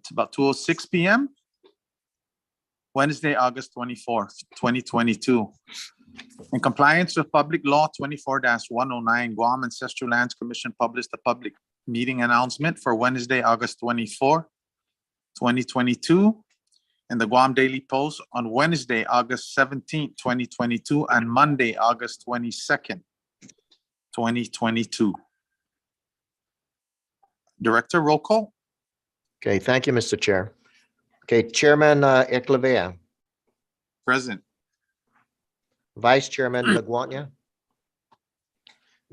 It's about 2:06 p.m. Wednesday, August 24th, 2022. In compliance with Public Law 24-109, Guam Ancestral Lands Commission published a public meeting announcement for Wednesday, August 24, 2022, in the Guam Daily Post on Wednesday, August 17, 2022, and Monday, August 22nd, 2022. Director, roll call. Okay, thank you, Mr. Chair. Okay, Chairman Eklevea, Present. Vice Chairman Laguardia.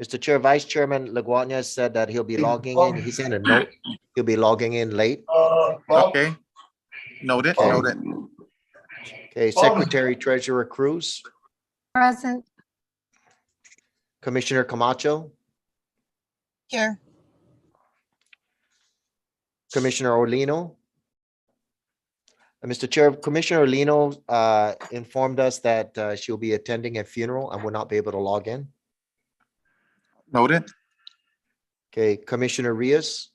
Mr. Chair, Vice Chairman Laguardia said that he'll be logging in. He sent a note. He'll be logging in late. Okay. Noted. Okay. Noted. Okay, Secretary Treasurer Cruz, Present. Commissioner Camacho, Here. Commissioner Orlino. Mr. Chair, Commissioner Orlino informed us that she'll be attending a funeral and will not be able to log in. Noted. Okay, Commissioner Rios.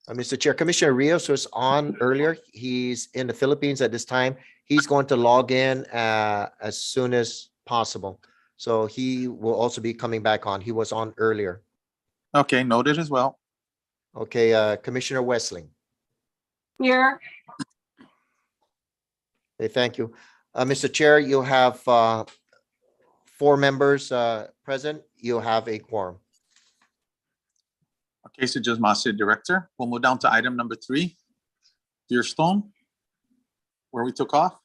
Mr. Chair, Commissioner Rios was on earlier. He's in the Philippines at this time. He's going to log in as soon as possible. So he will also be coming back on. He was on earlier. Okay, noted as well. Okay, Commissioner Wessling. Here. Okay, thank you. Mr. Chair, you have 4 members present. You have a quorum. Okay, so just Master Director. We'll move down to item number 3, Deerstone, where we took off.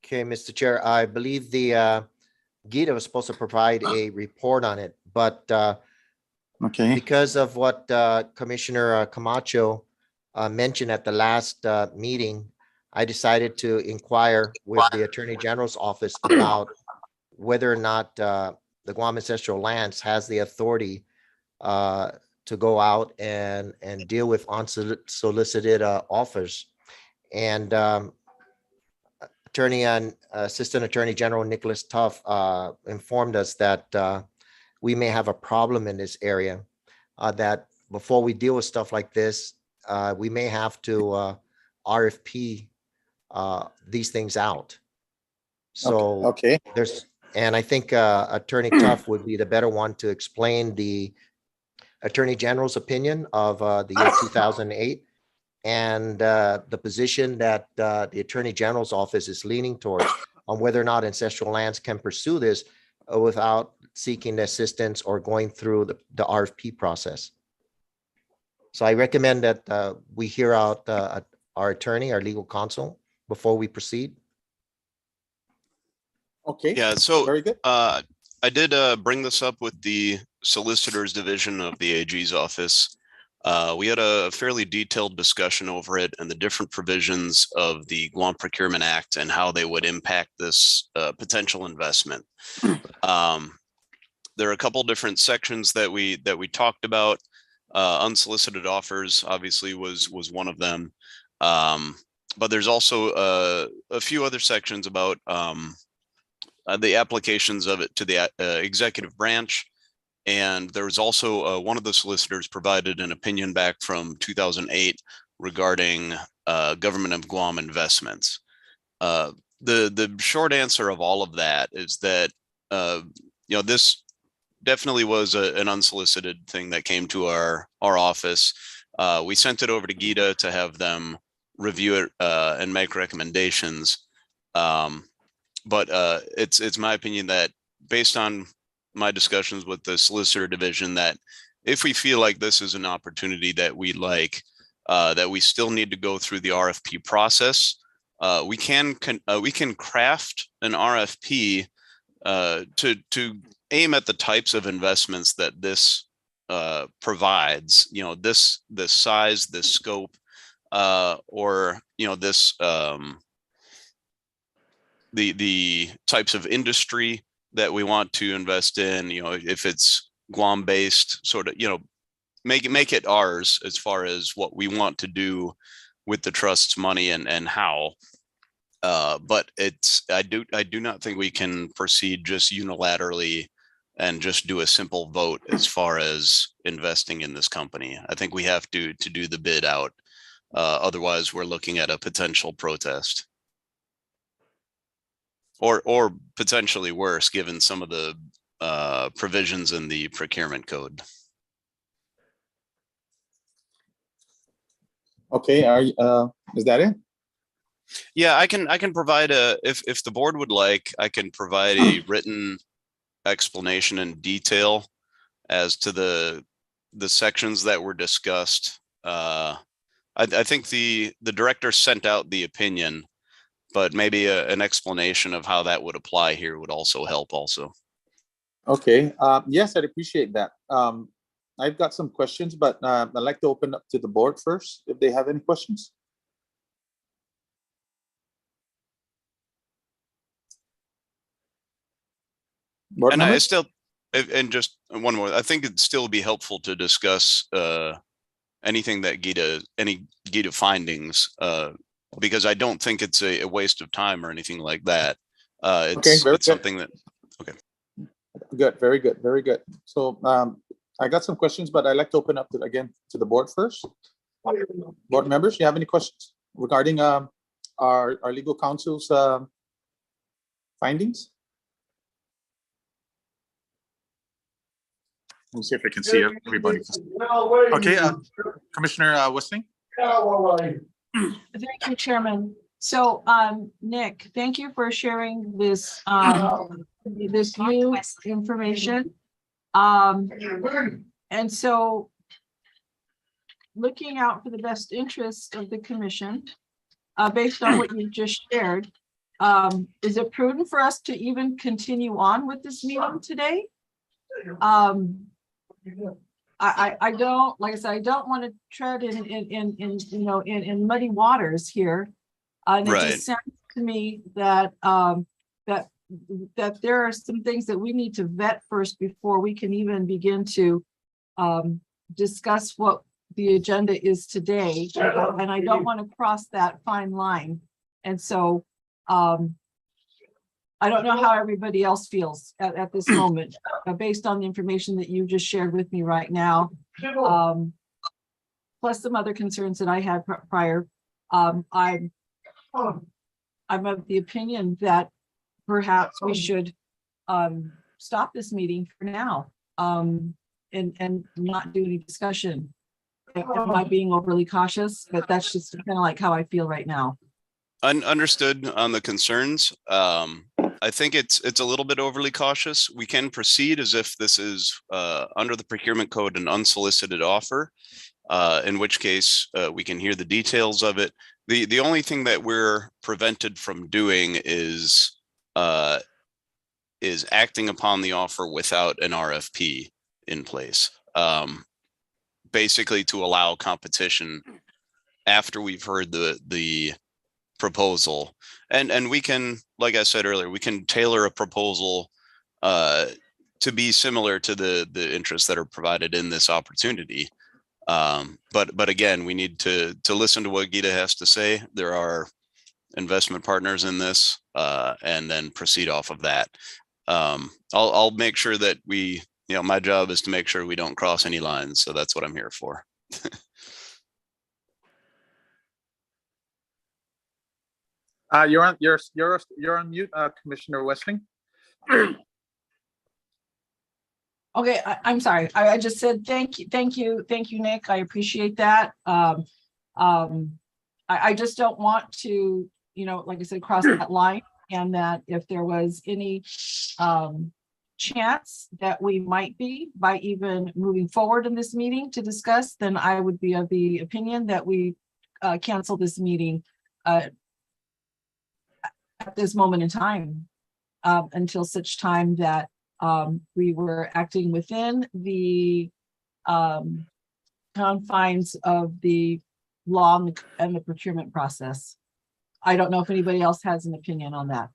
Okay, Mr. Chair, I believe the Gita was supposed to provide a report on it, but Okay. because of what Commissioner Camacho mentioned at the last meeting, I decided to inquire with the Attorney General's office about whether or not the Guam Ancestral Lands has the authority to go out and deal with unsolicited offers. And Assistant Attorney General Nicholas Tuff informed us that we may have a problem in this area, that before we deal with stuff like this, we may have to RFP these things out. So Okay. and I think Attorney Tuff would be the better one to explain the Attorney General's opinion of the year 2008 and the position that the Attorney General's office is leaning towards on whether or not ancestral lands can pursue this without seeking assistance or going through the RFP process. So I recommend that we hear out our attorney, our legal counsel, before we proceed. Okay. Yeah, so Very good. I did bring this up with the Solicitor's Division of the AG's office. We had a fairly detailed discussion over it and the different provisions of the Guam Procurement Act and how they would impact this potential investment. There are a couple different sections that we talked about. Unsolicited offers obviously was one of them, but there's also a few other sections about the applications of it to the executive branch. And there was also one of the solicitors provided an opinion back from 2008 regarding government of Guam investments. The short answer of all of that is that this definitely was an unsolicited thing that came to our office. We sent it over to Gita to have them review it and make recommendations. But it's my opinion that based on my discussions with the Solicitor Division, that if we feel like this is an opportunity that we like, that we still need to go through the RFP process, we can craft an RFP to aim at the types of investments that this provides. This size, this scope, or this the types of industry that we want to invest in. If it's Guam based, sort of, make it ours as far as what we want to do with the trust's money and how. But I do not think we can proceed just unilaterally and just do a simple vote as far as investing in this company. I think we have to do the bid out. Otherwise, we're looking at a potential protest. Or potentially worse, given some of the provisions in the procurement code. Okay, is that it? Yeah, I can provide if the board would like, I can provide a written explanation in detail as to the sections that were discussed. I think the director sent out the opinion, but maybe an explanation of how that would apply here would also help also. Okay, yes, I'd appreciate that. I've got some questions, but I'd like to open up to the board first, if they have any questions. Board And I members? still, and just one more, I think it'd still be helpful to discuss anything that any GITA findings, because I don't think it's a waste of time or anything like that. Okay, It's very good. something that, Good, very good, very good. So I got some questions, but I'd like to open up again to the board first. Board members, you have any questions regarding our legal counsel's findings? Let me see if I can see everybody. Okay, Commissioner Wissing? Thank you, Chairman. So, Nick, thank you for sharing this, this new information. And so looking out for the best interest of the commission, based on what you just shared, is it prudent for us to even continue on with this meeting today? I don't, like I said, I don't want to tread in muddy waters here. And it Right. just sounds to me that that there are some things that we need to vet first before we can even begin to discuss what the agenda is today. And I don't want to cross that fine line. And so I don't know how everybody else feels at this moment, based on the information that you just shared with me right now. Plus some other concerns that I had prior. I'm of the opinion that perhaps we should stop this meeting for now and not do any discussion. Am I being overly cautious? But that's just kind of like how I feel right now. Understood on the concerns. I think it's a little bit overly cautious. We can proceed as if this is under the procurement code an unsolicited offer, in which case we can hear the details of it. The only thing that we're prevented from doing is acting upon the offer without an RFP in place. Basically to allow competition after we've heard the proposal. And we can, like I said earlier, we can tailor a proposal to be similar to the interests that are provided in this opportunity. But again, we need to listen to what GITA has to say. There are investment partners in this, and then proceed off of that. I'll make sure that my job is to make sure we don't cross any lines. So that's what I'm here for. You're on mute, Commissioner Wessling. Okay, I'm sorry. I just said thank you, Nick. I appreciate that. I just don't want to, like I said, cross that line, and that if there was any chance that we might be by even moving forward in this meeting to discuss, then I would be of the opinion that we cancel this meeting at this moment in time, until such time that we were acting within the confines of the law and the procurement process. I don't know if anybody else has an opinion on that,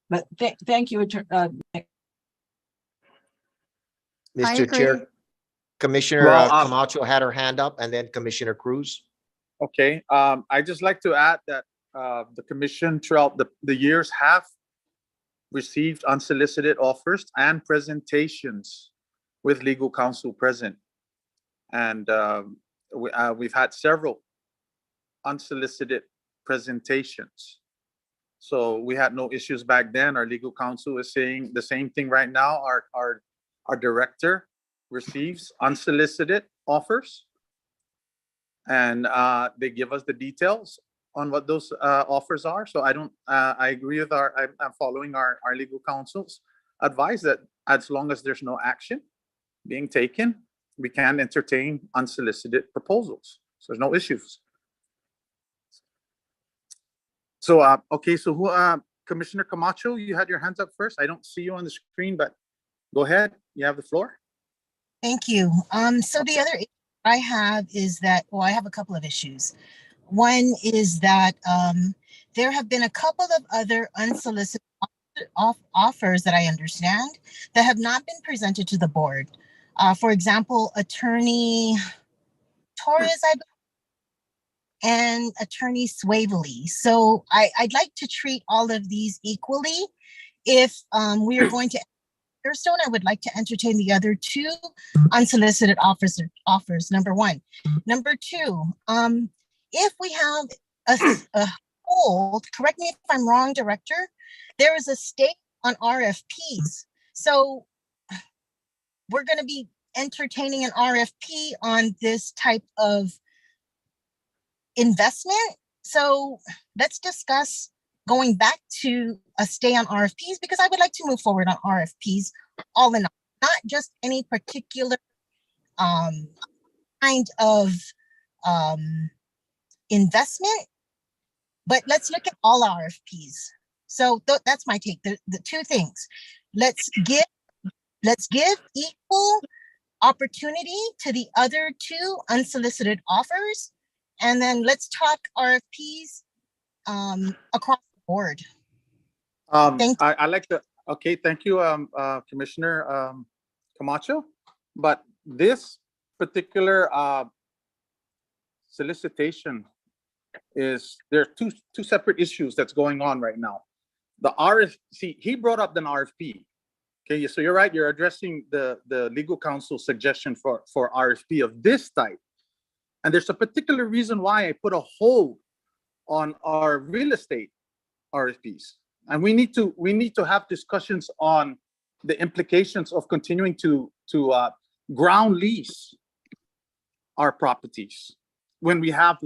but thank you, Nick. I Mr. Chair, agree. Commissioner Well, Camacho had her hand up, and then Commissioner Cruz. Okay, I just like to add that the commission throughout the years have received unsolicited offers and presentations with legal counsel present. And we've had several unsolicited presentations. So we had no issues back then. Our legal counsel is saying the same thing right now. Our director receives unsolicited offers, and they give us the details on what those offers are. So I agree with I'm following our legal counsel's advice that as long as there's no action being taken, we can entertain unsolicited proposals. So there's no issues. So, okay, so Commissioner Camacho, you had your hands up first. I don't see you on the screen, but go ahead. You have the floor. Thank you. So the other issue I have is that, well, I have a couple of issues. One is that there have been a couple of other unsolicited offers that I understand that have not been presented to the board. For example, Attorney Torres, and Attorney Swavely. So I'd like to treat all of these equally. If we are going to Stone, I would like to entertain the other two unsolicited offers, number one. Number two, if we have a hold, correct me if I'm wrong, Director, there is a stake on RFPs. So we're going to be entertaining an RFP on this type of investment. So let's discuss going back to a stay on RFPs, because I would like to move forward on RFPs all in all, not just any particular kind of investment, but let's look at all RFPs. So that's my take. The two things. Let's give equal opportunity to the other two unsolicited offers, and then let's talk RFPs across the board. I like the, okay, thank you, Commissioner Camacho. But this particular solicitation there are two separate issues that's going on right now. The RFP, he brought up an RFP. Okay, so you're right, you're addressing the legal counsel suggestion for RFP of this type. And there's a particular reason why I put a hold on our real estate RFPs. And we need to have discussions on the implications of continuing to ground lease our properties when we have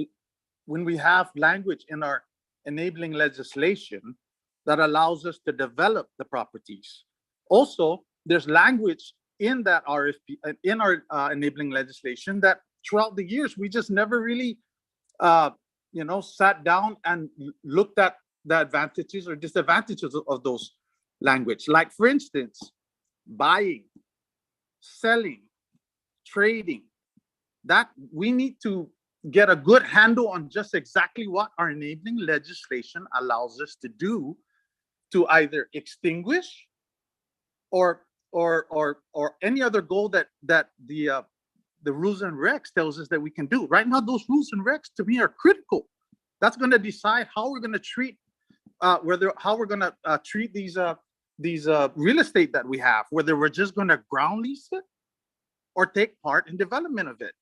language in our enabling legislation that allows us to develop the properties. Also, there's language in that RFP, in our enabling legislation, that throughout the years we just never really sat down and looked at the advantages or disadvantages of those language. Like, for instance, buying, selling, trading, that we need to get a good handle on just exactly what our enabling legislation allows us to do to either extinguish or any other goal that the rules and regs tells us that we can do. Right now, those rules and regs to me are critical. That's going to decide how we're going to treat treat these real estate that we have, whether we're just going to ground lease it or take part in development of it.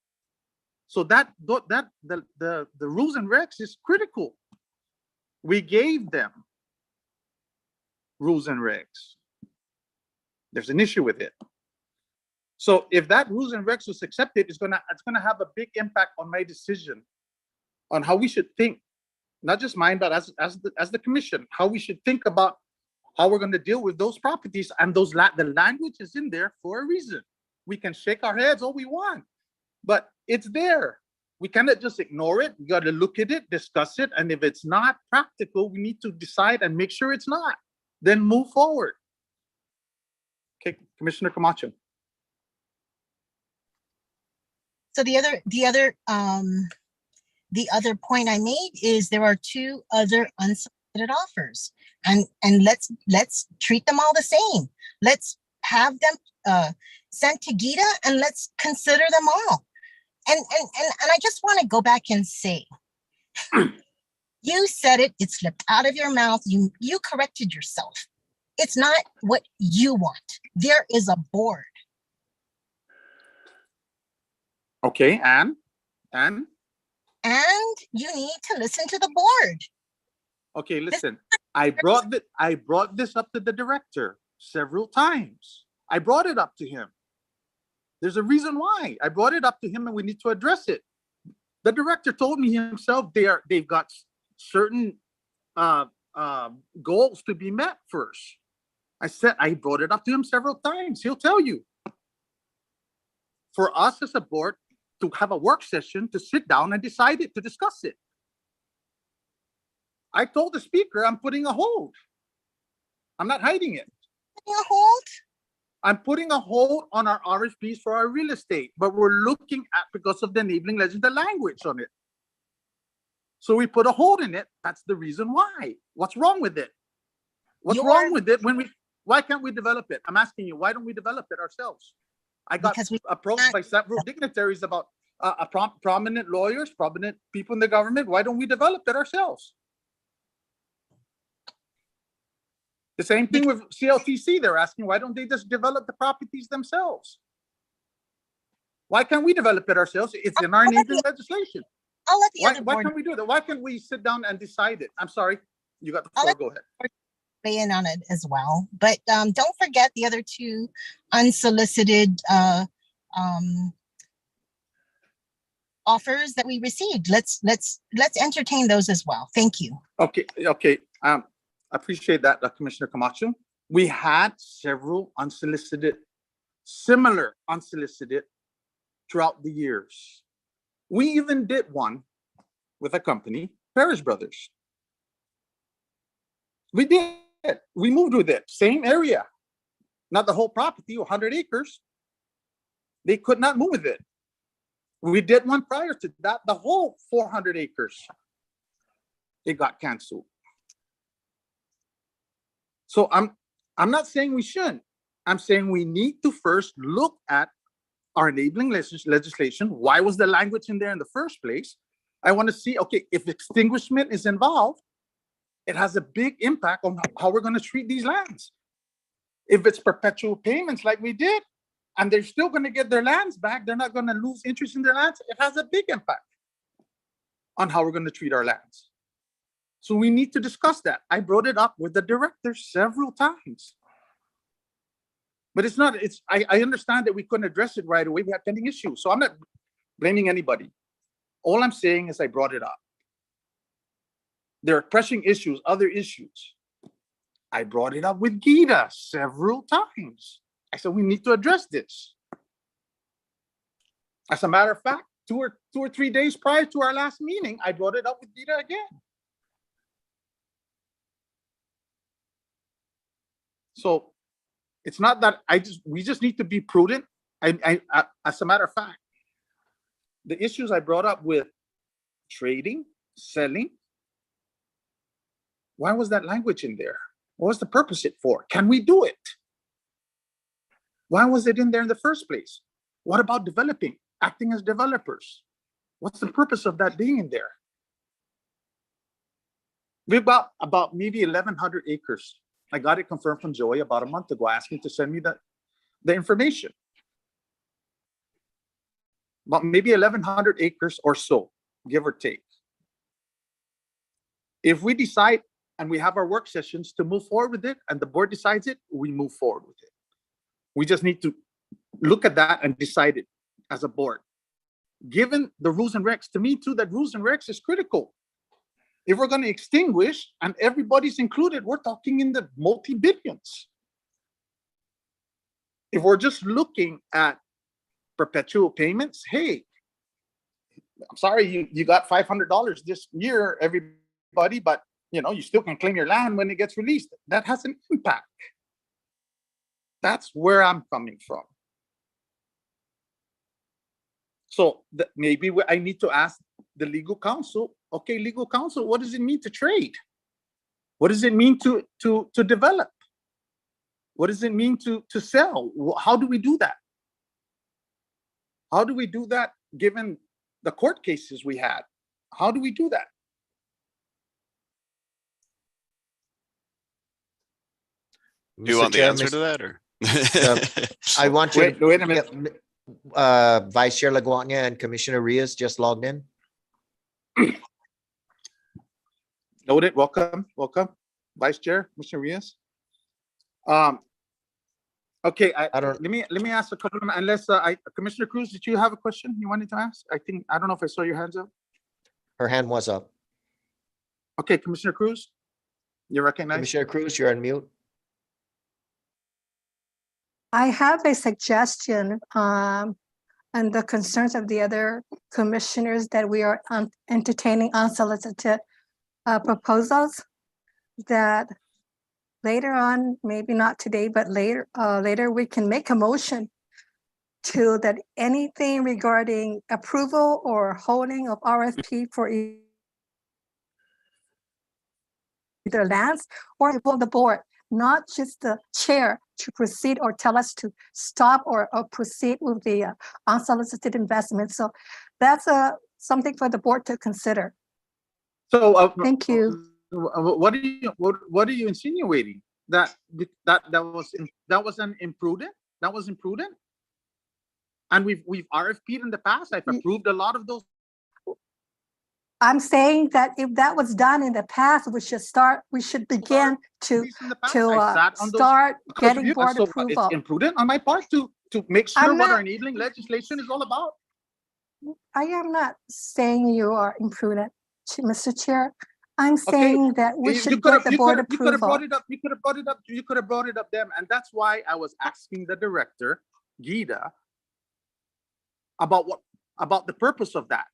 So the rules and regs is critical. We gave them rules and regs. There's an issue with it. So if that rules and regs was accepted, it's gonna have a big impact on my decision on how we should think, not just mine, but as the commission, how we should think about how we're going to deal with those properties. And the language is in there for a reason. We can shake our heads all we want, but it's there. We cannot just ignore it. We got to look at it, discuss it, and if it's not practical, we need to decide and make sure it's not. Then move forward. Okay, Commissioner Camacho. So the other point I made is there are two other unsolicited offers, and let's treat them all the same. Let's have them sent to Gita, and let's consider them all. And I just want to go back and say, you said it slipped out of your mouth. You corrected yourself. It's not what you want. There is a board. Okay, and And you need to listen to the board. okay, listen. I brought this up to the director several times. I brought it up to him. There's a reason why I brought it up to him, and we need to address it. The director told me himself they've got certain goals to be met first. I brought it up to him several times. He'll tell you. For us as a board to have a work session to sit down and decide it, to discuss it. I told the speaker I'm putting a hold. I'm not hiding it. Putting a hold? I'm putting a hold on our RFPs for our real estate, but we're looking at, because of the enabling legend, the language on it. So we put a hold in it. That's the reason why. What's wrong with it? What's wrong with it why can't we develop it? I'm asking you, why don't we develop it ourselves? I got approached by several dignitaries about prominent lawyers, prominent people in the government. Why don't we develop it ourselves? The same thing with CLTC. They're asking, why don't they just develop the properties themselves? Why can't we develop it ourselves? It's in our enabling legislation. I'll let the other Why board can't we do that? Why can't we sit down and decide it? I'm sorry. You got the floor. Go ahead. weigh in on it as well. But don't forget the other two unsolicited offers that we received. Let's entertain those as well. Thank you. Okay. I appreciate that, Commissioner Camacho. We had several similar unsolicited throughout the years. We even did one with a company, Parrish Brothers. We did. We moved with it. Same area. Not the whole property, 100 acres. They could not move with it. We did one prior to that, the whole 400 acres. It got canceled. So I'm not saying we shouldn't. I'm saying we need to first look at our enabling legislation. Why was the language in there in the first place? I want to see, okay, if extinguishment is involved, it has a big impact on how we're going to treat these lands. If it's perpetual payments like we did, and they're still going to get their lands back, they're not going to lose interest in their lands, it has a big impact on how we're going to treat our lands. So we need to discuss that. I brought it up with the director several times. But I understand that we couldn't address it right away. We had pending issues. So I'm not blaming anybody. All I'm saying is I brought it up. There are pressing issues, other issues. I brought it up with Gita several times. I said, we need to address this. As a matter of fact, two or 3 days prior to our last meeting, I brought it up with Gita again. So it's not that we just need to be prudent. As a matter of fact, the issues I brought up with trading, selling, why was that language in there? What was the purpose it for? Can we do it? Why was it in there in the first place? What about developing, acting as developers? What's the purpose of that being in there? We've got about maybe 1,100 acres. I got it confirmed from Joey about a month ago, asking to send me the information. About maybe 1,100 acres or so, give or take. If we decide and we have our work sessions to move forward with it and the board decides it, we move forward with it. We just need to look at that and decide it as a board. Given the rules and regs, to me too, that rules and regs is critical. If we're going to extinguish and everybody's included, we're talking in the multi-billions. If we're just looking at perpetual payments, hey, I'm sorry, you got $500 this year, everybody, but you still can claim your land when it gets released. That has an impact. That's where I'm coming from. So maybe I need to ask the legal counsel, okay, legal counsel, what does it mean to trade? What does it mean to develop? What does it mean to sell? How do we do that? How do we do that given the court cases we had? How do we do that? Do you Mr. want the Chair, answer to that or? I want you Wait, to. wait a minute. Vice Chair Laguarnia and Commissioner Rios just logged in. Noted. Welcome, welcome, Vice Chair, Commissioner Rios. Okay, I don't- let me ask a couple of, unless, Commissioner Cruz, did you have a question you wanted to ask? I don't know if I saw your hands up. Her hand was up. Okay, Commissioner Cruz, you're recognized. Commissioner Cruz, you're on mute. I have a suggestion, and the concerns of the other commissioners that we are entertaining unsolicited proposals, that later on, maybe not today, but later we can make a motion to that anything regarding approval or holding of RFP for either lands or the board, not just the chair to proceed or tell us to stop or proceed with the unsolicited investment. So that's something for the board to consider. So, Thank you. What are you insinuating? That was an imprudent? That was imprudent? And we've RFP'd in the past. I've approved a lot of those. I'm saying that if that was done in the past, we should begin to In the past. I sat on those start getting reviews. board So approval. It's imprudent on my part to make sure I'm what not- our enabling legislation is all about. I am not saying you are imprudent, Mr. Chair. I'm saying that we should get the board You could have approval. brought it up. You could have brought it up them. And that's why I was asking the director, Gita, about the purpose of that.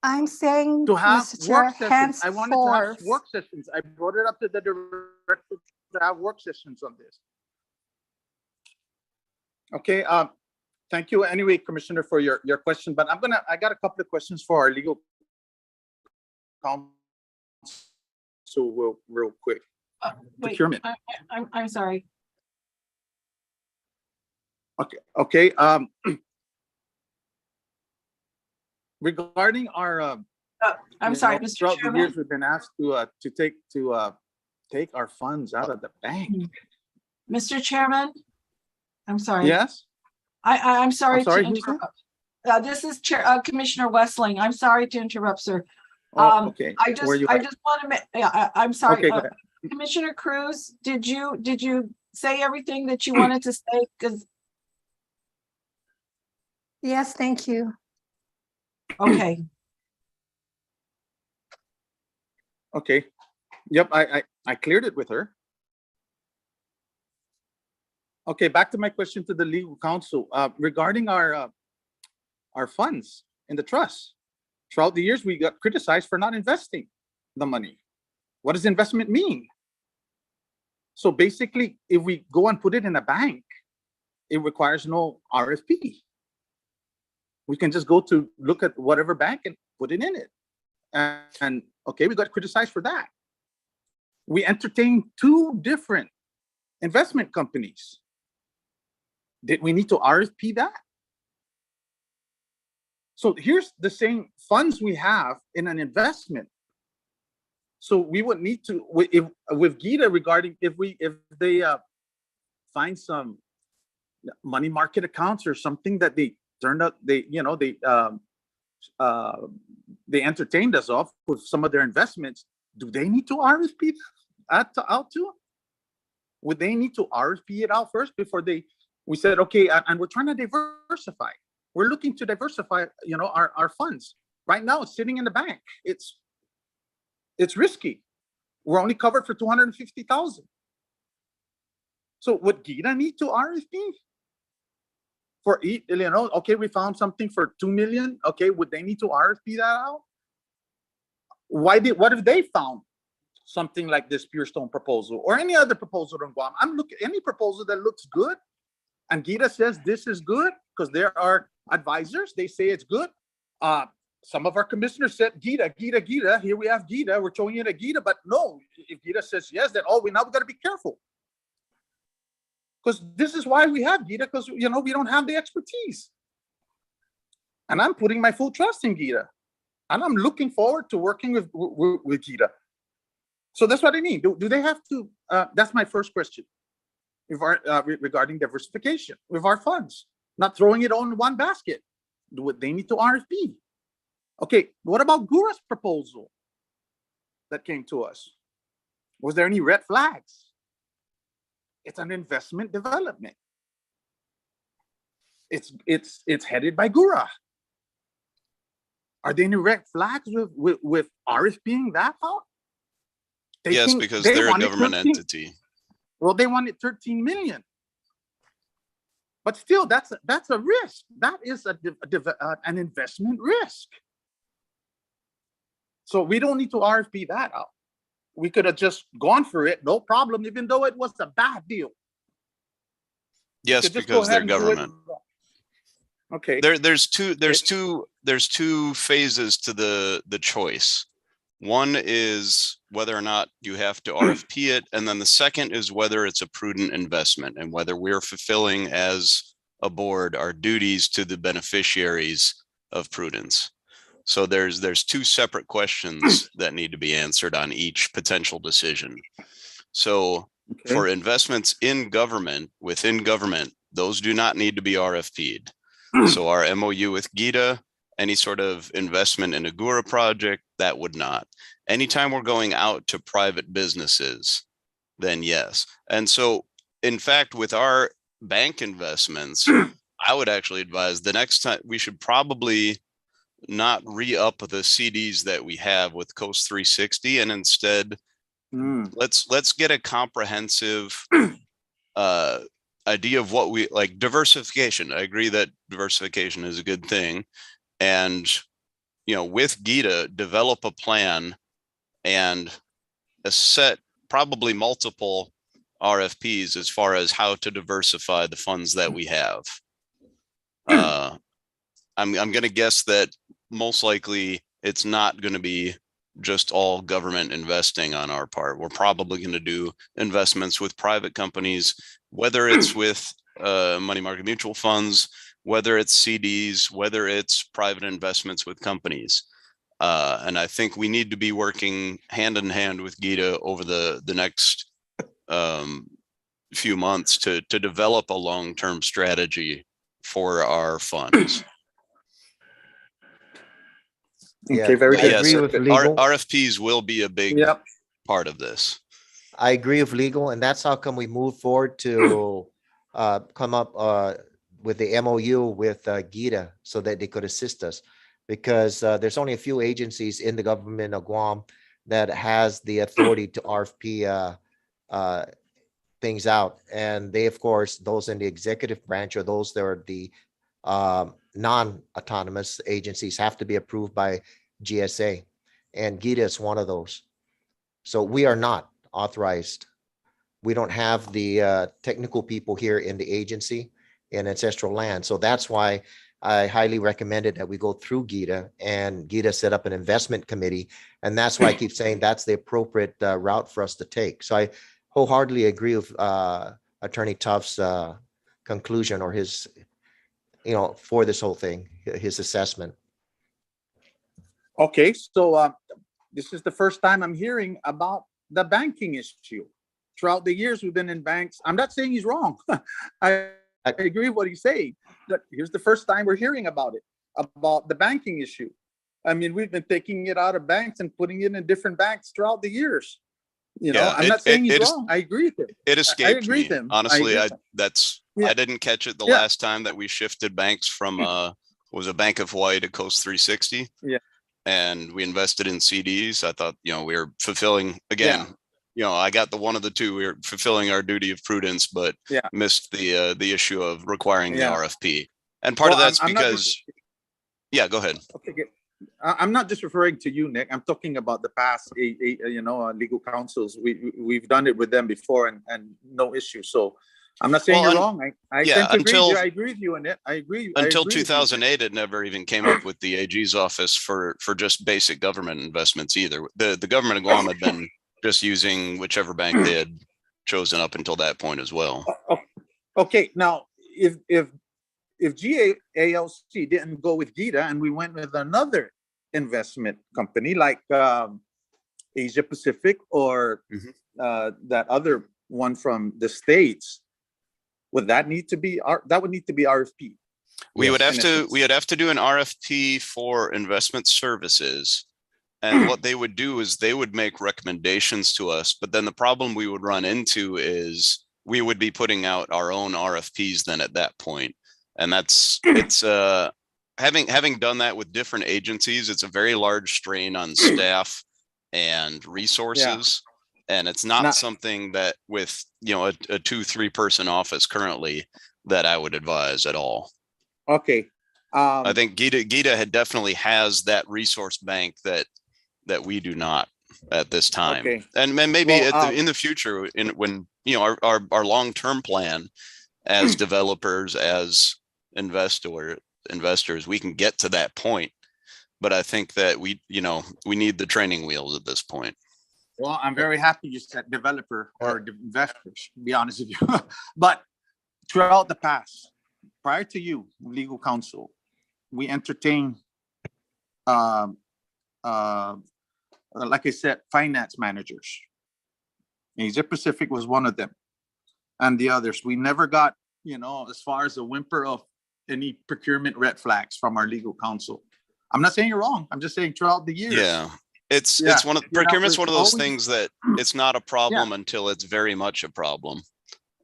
I'm saying, To have Mr. Chair, work sessions. I wanted to have henceforth, work sessions. I brought it up to the director to have work sessions on this. Okay, thank you anyway, Commissioner, for your question, but I got a couple of questions for our legal counsel real quick. Wait, Procurement. I'm sorry. Okay, regarding our, I'm sorry, Mr. throughout the Chairman. years, we've been asked to take our funds out of the bank. Mr. Chairman, I'm sorry. Yes? I'm sorry I'm sorry, to who's that? interrupt. This is Commissioner Westling. I'm sorry to interrupt, sir. Oh, okay. I just want to, I'm sorry. Okay, go ahead. Commissioner Cruz, did you say everything that you wanted to say? Because, yes, thank you. okay, Okay. Yep, I cleared it with her. Okay, back to my question to the legal counsel, regarding our funds in the trust. Throughout the years, we got criticized for not investing the money. What does investment mean? So basically, if we go and put it in a bank, it requires no RFP. We can just go to look at whatever bank and put it in it. And okay, we got criticized for that. We entertained 2 different investment companies. Did we need to RFP that? So here's the same funds we have in an investment. So we would need to, with Gita regarding if they find some money market accounts or something that they turned out, they entertained us off with some of their investments, do they need to RFP out too? Would they need to RFP it out first before we said, okay, and we're trying to diversify. We're looking to diversify, our funds. Right now, it's sitting in the bank. It's risky. We're only covered for 250,000. So would Gita need to RFP for each? Okay, we found something for 2 million. Okay, would they need to RFP that out? What if they found something like this Pure Stone proposal or any other proposal on Guam? I'm looking any proposal that looks good, and Gita says this is good because there are advisors. They say it's good. Some of our commissioners said Gita. Here we have Gita. We're showing it a Gita, but no. If Gita says yes, then we got to be careful because this is why we have Gita, because we don't have the expertise. And I'm putting my full trust in Gita, and I'm looking forward to working with Gita. So that's what I mean. Do they have to, that's my first question. If our, regarding diversification with our funds, not throwing it all in one basket. Do they need to RFP? Okay, what about Gura's proposal that came to us? Was there any red flags? It's an investment development. It's headed by Gura. Are there any red flags with RFPing that out? Yes, because they're a government entity. Well, they wanted 13 million. But still, that's a risk. That is an investment risk. So we don't need to RFP that out. We could have just gone for it, no problem, even though it was a bad deal. Yes, could just go because they're ahead and do it. government. Okay. There's two phases to the choice. One is whether or not you have to RFP it, and then the second is whether it's a prudent investment and whether we're fulfilling as a board our duties to the beneficiaries of prudence. So there's two separate questions that need to be answered on each potential decision. So Okay. for investments in government, within government, those do not need to be RFP'd. So our MOU with Gita, any sort of investment in a Gura project, that would not. Anytime we're going out to private businesses, then yes. And so, in fact, with our bank investments, I would actually advise the next time we should probably not re-up the CDs that we have with Coast 360, and instead let's get a comprehensive idea of what we like. Diversification. I agree that diversification is a good thing, and with Gita, develop a plan and a set, probably multiple RFPs as far as how to diversify the funds that we have. I'm going to guess that most likely it's not going to be just all government investing on our part. We're probably going to do investments with private companies, whether it's with money market mutual funds, whether it's CDs, whether it's private investments with companies. And I think we need to be working hand in hand with Gita over the next few months to develop a long-term strategy for our funds. Okay, very I good. agree with legal. RFPs will be a big part of this. I agree with legal, and that's how come we move forward to come up with the MOU with Gita so that they could assist us, because there's only a few agencies in the government of Guam that has the authority to RFP things out. And they, of course, those in the executive branch or those that are the non-autonomous agencies have to be approved by GSA. And Gita is one of those. So we are not authorized. We don't have the technical people here in the agency in ancestral land. So that's why I highly recommended that we go through Gita, and Gita set up an investment committee. And that's why I keep saying that's the appropriate route for us to take. So I wholeheartedly agree with Attorney Tuff's conclusion, or his, for this whole thing, his assessment. Okay, so this is the first time I'm hearing about the banking issue. Throughout the years we've been in banks, I'm not saying he's wrong. I agree with what he's saying. But here's the first time we're hearing about it, about the banking issue. I mean, we've been taking it out of banks and putting it in different banks throughout the years. I'm not saying he's wrong. I agree with him. It escaped me. Honestly, I didn't catch it the last time that we shifted banks from was a Bank of Hawaii to Coast 360. Yeah. And we invested in CDs. I thought, we were fulfilling again. I got the one of the two. We were fulfilling our duty of prudence, but missed the issue of requiring the RFP. And part of that's because. Go ahead. Okay, good. I'm not just referring to you, Nick. I'm talking about the past, legal counsels. We've done it with them before, and no issue. So I'm not saying you're wrong. I tend to agree with you. I agree with you on it. I agree. Until 2008, it never even came up with the AG's office for just basic government investments either. The government of Guam had been just using whichever bank they had chosen up until that point as well. Okay, now if GALC didn't go with Gita and we went with another investment company like Asia Pacific or that other one from the States, would that need to be, that would need to be RFP? We would have in to, essence. we would have to do an RFP for investment services. And what they would do is they would make recommendations to us, but then the problem we would run into is we would be putting out our own RFPs then at that point. And it's having done that with different agencies, it's a very large strain on staff and resources. And it's not something that with, you know, a 2-3 person office currently that I would advise at all. Okay. I think Gita had definitely has that resource bank that we do not at this time. Okay. And maybe Well, in the future, when, you know, our long-term plan as developers, as investors, we can get to that point. But I think that we need the training wheels at this point. Well, I'm very happy you said developer or investors, to be honest with you. But throughout the past, prior to you, legal counsel, we entertain, like I said, finance managers. Asia Pacific was one of them, and the others. We never got, you know, as far as a whimper of any procurement red flags from our legal counsel. I'm not saying you're wrong. I'm just saying throughout the years. Yeah. It's one of procurement's one of those things that it's not a problem until it's very much a problem.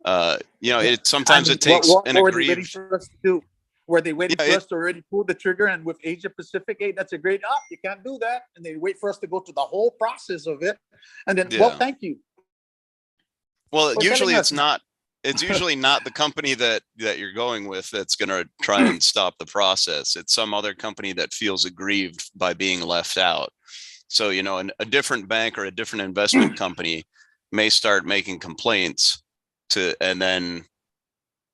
You know, sometimes it takes an aggrieved. Were they waiting for us to already pull the trigger? And with Asia Pacific, hey, that's a great you can't do that. And they wait for us to go through the whole process of it. And then, well, thank you. Well, usually it's not. It's usually not the company that you're going with that's going to try and stop the process. It's some other company that feels aggrieved by being left out. So, you know, a different bank or a different investment company may start making complaints and then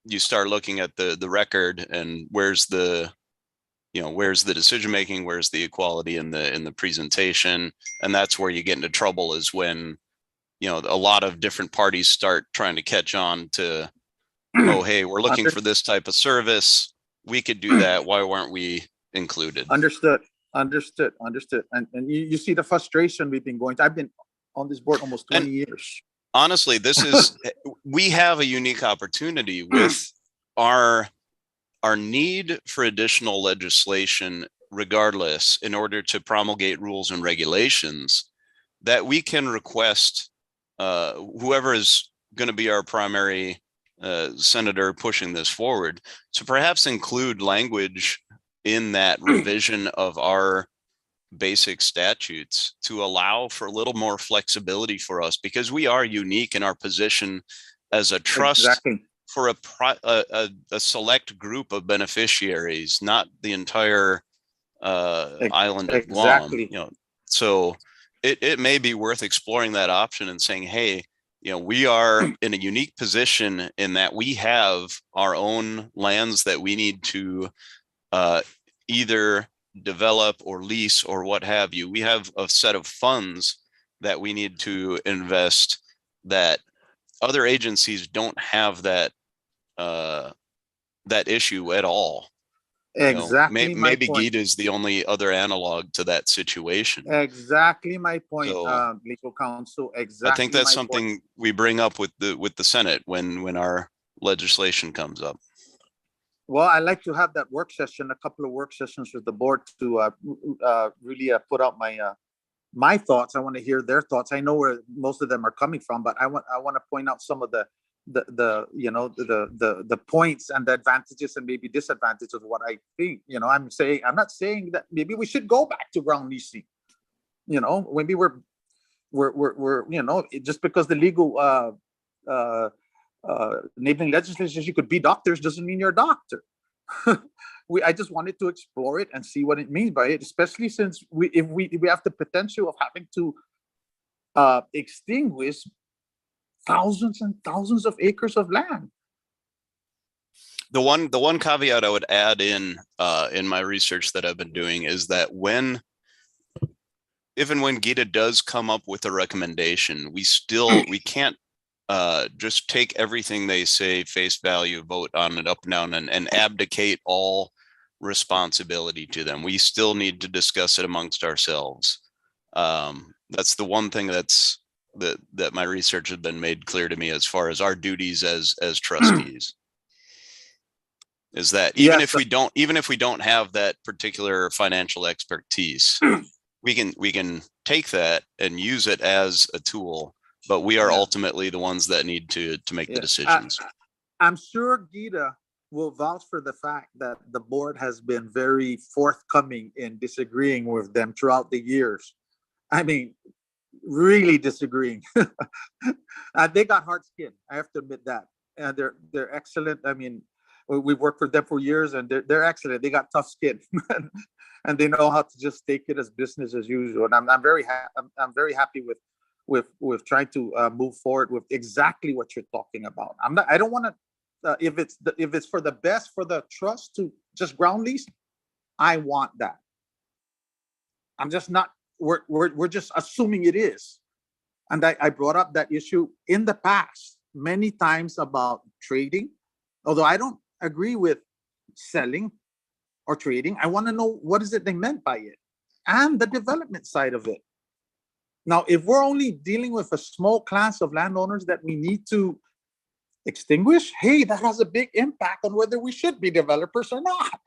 you start looking at the record and where's the decision making, where's the equality in the presentation, and that's where you get into trouble is when, you know, a lot of different parties start trying to catch on to, oh, hey, we're looking for this type of service. We could do that. Why weren't we included? Understood. And you see the frustration we've been going to. I've been on this board almost 20 years. Honestly, we have a unique opportunity with our need for additional legislation, regardless, in order to promulgate rules and regulations that we can request whoever is going to be our primary senator pushing this forward to perhaps include language in that revision of our basic statutes to allow for a little more flexibility for us, because we are unique in our position as a trust for a select group of beneficiaries, not the entire island of Guam. You know, so it may be worth exploring that option and saying, hey, you know, we are in a unique position in that we have our own lands that we need to either develop or lease or what have you. We have a set of funds that we need to invest that other agencies don't have that issue at all. Exactly. You know, maybe Gita is the only other analog to that situation. Exactly my point, So, legal counsel. Exactly. I think that's something we bring up with the Senate when our legislation comes up. Well, I like to have that work session, a couple of work sessions with the board to really put out my thoughts. I want to hear their thoughts. I know where most of them are coming from, but I want to point out some of the points and the advantages and maybe disadvantages of what I think. You know, I'm not saying that maybe we should go back to ground leasing. You know, maybe we're you know, just because the legal enabling legislation, you could be doctors, doesn't mean you're a doctor. I just wanted to explore it and see what it means by it, especially since we have the potential of having to extinguish thousands and thousands of acres of land. The one caveat I would add in my research that I've been doing is that if and when Gita does come up with a recommendation, we can't just take everything they say face value, vote on it up and down, and abdicate all responsibility to them. We still need to discuss it amongst ourselves. That's the one thing that my research has been made clear to me as far as our duties as trustees. Is that even Yes. if we don't have that particular financial expertise, we can take that and use it as a tool, but we are Yeah. ultimately the ones that need to make Yeah. the decisions. I'm sure Gita will vouch for the fact that the board has been very forthcoming in disagreeing with them throughout the years. I mean, really disagreeing. They got hard skin. I have to admit that. And they're excellent. I mean, we've worked for them for years, and they're excellent. They got tough skin, and they know how to just take it as business as usual. And I'm very happy with trying to move forward with exactly what you're talking about. I don't want to. If it's for the best for the trust to just ground lease, I want that. I'm just not. We're just assuming it is. And I brought up that issue in the past many times about trading, although I don't agree with selling or trading. I want to know what is it they meant by it and the development side of it. Now, if we're only dealing with a small class of landowners that we need to extinguish, hey, that has a big impact on whether we should be developers or not.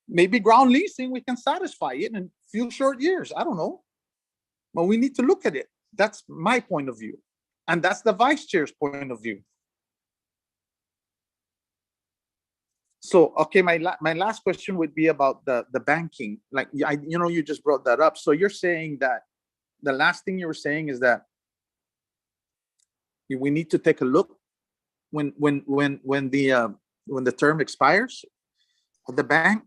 Maybe ground leasing, we can satisfy it in a few short years. I don't know. But we need to look at it. That's my point of view. And that's the vice chair's point of view. So, okay, my last question would be about the banking. Like, you just brought that up. So you're saying that the last thing you were saying is that we need to take a look when the term expires of the bank.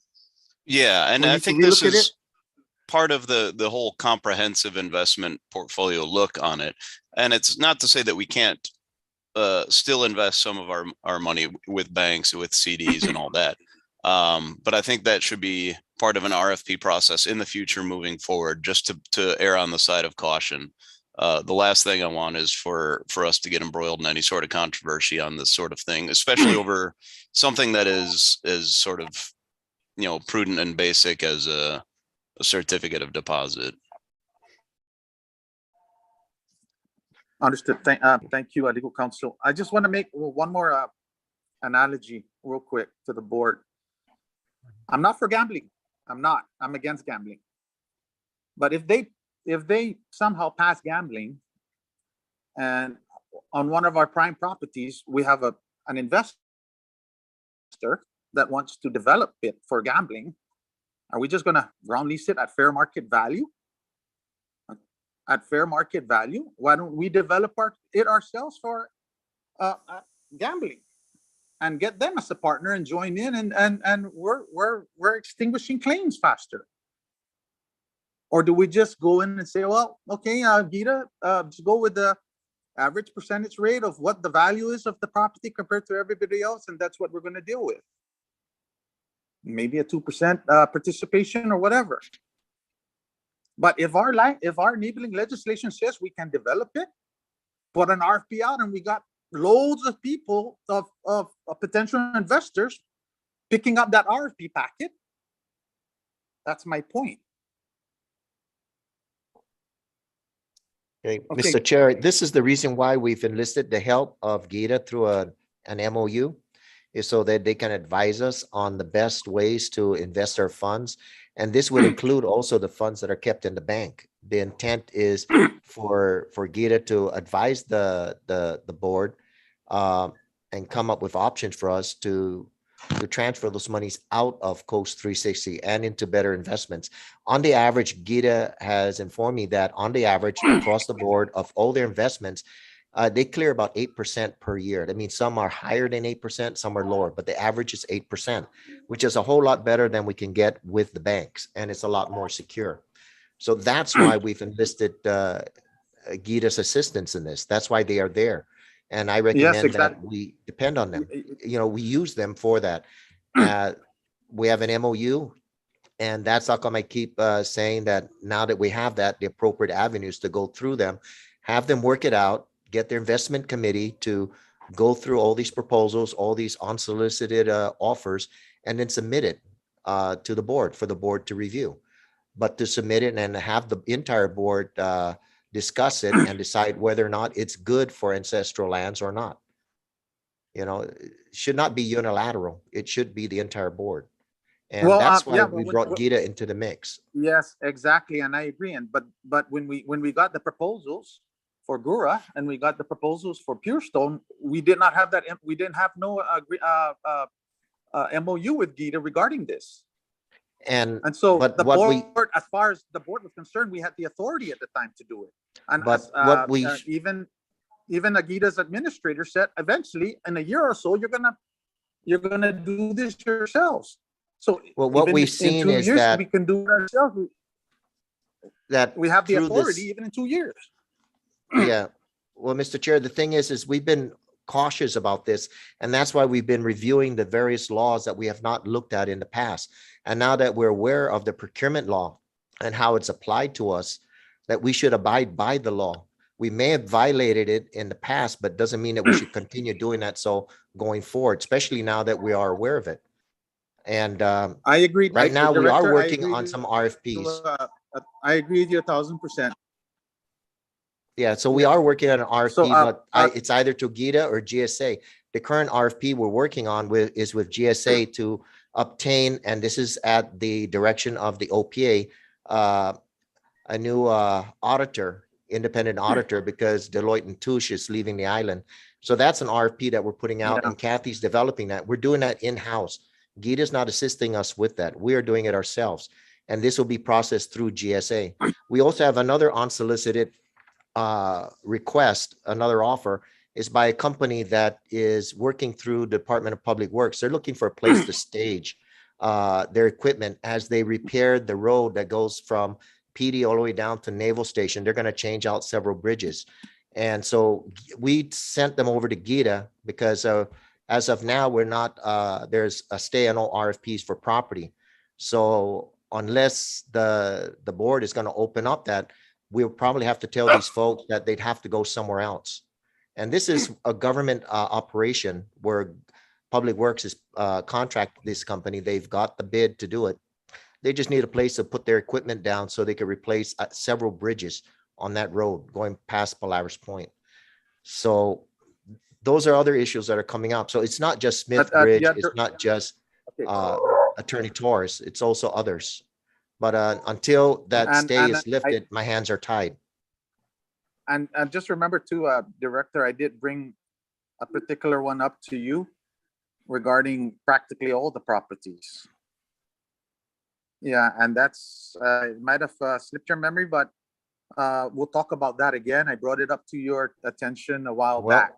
Yeah, and We I need to think this relook at it. is part of the whole comprehensive investment portfolio look on it. And it's not to say that we can't still invest some of our money with banks, with CDs and all that. But I think that should be part of an RFP process in the future moving forward, just to err on the side of caution. The last thing I want is for us to get embroiled in any sort of controversy on this sort of thing, especially over something that is sort of, prudent and basic as a certificate of deposit. Understood. Thank you, legal counsel. I just want to make one more analogy real quick to the board. I'm not for gambling. I'm against gambling. But if they somehow pass gambling, and on one of our prime properties, we have an investor that wants to develop it for gambling, are we just going to ground lease it at fair market value? At fair market value, why don't we develop it ourselves for gambling and get them as a partner and join in, and we're extinguishing claims faster? Or do we just go in and say, well, okay, Gita, just go with the average percentage rate of what the value is of the property compared to everybody else, and that's what we're going to deal with? Maybe a 2% participation or whatever. But if our enabling legislation says we can develop it, put an RFP out, and we got loads of people of potential investors picking up that RFP packet, that's my point. Okay, Okay. Mr. Chair, this is the reason why we've enlisted the help of Gita through an MOU, is so that they can advise us on the best ways to invest our funds. And this would include also the funds that are kept in the bank. The intent is for Gita to advise the board and come up with options for us to transfer those monies out of Coast 360 and into better investments. On the average, Gita has informed me that on the average across the board of all their investments, they clear about 8% per year. That means some are higher than 8%, some are lower, but the average is 8%, which is a whole lot better than we can get with the banks, and it's a lot more secure. So that's why we've enlisted Gita's assistance in this. That's why they are there. And I recommend exactly. that we depend on them. We use them for that. We have an MOU, and that's how come I keep saying that now that we have that, the appropriate avenues to go through them, have them work it out, get their investment committee to go through all these proposals, all these unsolicited offers, and then submit it to the board for the board to review. but to submit it and have the entire board discuss it and decide whether or not it's good for ancestral lands or not. You know, it should not be unilateral. It should be the entire board. And Well, that's why yeah, we brought Gita into the mix. yes, exactly, and I agree. And but when we got the proposals for Gura and we got the proposals for Pure Stone, we did not have that. We didn't have no MOU with Gita regarding this. And And so but the what we board, as far as the board was concerned, we had the authority at the time to do it. And But as, what we even Agita's administrator said, eventually in a year or so, you're gonna do this yourselves. So Well, what even we've in seen 2 is years, that we can do it ourselves. that We have the through authority this, even in 2 years. yeah. Well, Mr. Chair, the thing is we've been cautious about this, and that's why we've been reviewing the various laws that we have not looked at in the past. And now that we're aware of the procurement law and how it's applied to us, that we should abide by the law. We may have violated it in the past, but doesn't mean that we should continue doing that. So going forward, especially now that we are aware of it. And I agree. right now we are Director, I working agree on with some you, RFPs. I agree with you 1,000%. Yeah, so we Yeah. are working on an So, RFP, but it's either to GITA or GSA. The current RFP we're working on is with GSA to obtain, and this is at the direction of the OPA, a new auditor, independent auditor, because Deloitte and Touche is leaving the island. So that's an RFP that we're putting out, Yeah. and Kathy's developing that. We're doing that in-house. GITA's not assisting us with that. We are doing it ourselves, and this will be processed through GSA. We also have another unsolicited request, another offer is by a company that is working through Department of Public Works. They're looking for a place to stage their equipment as they repair the road that goes from PD all the way down to Naval Station. They're going to change out several bridges. And so we sent them over to GITA because as of now, we're not, there's a stay on all RFPs for property. So unless the board is going to open up that, we'll probably have to tell these folks that they'd have to go somewhere else. And this is a government operation where Public Works is contract this company. They've got the bid to do it. They just need a place to put their equipment down so they could replace several bridges on that road going past Polaris Point. So those are other issues that are coming up. So it's not just Smith Bridge. yeah, It's not just okay. Attorney Torres. It's also others. But until that And- stay and is lifted, my hands are tied. And just remember too, Director, I did bring a particular one up to you regarding practically all the properties. Yeah, and that's, it might have slipped your memory, but we'll talk about that again. I brought it up to your attention a while Well, back.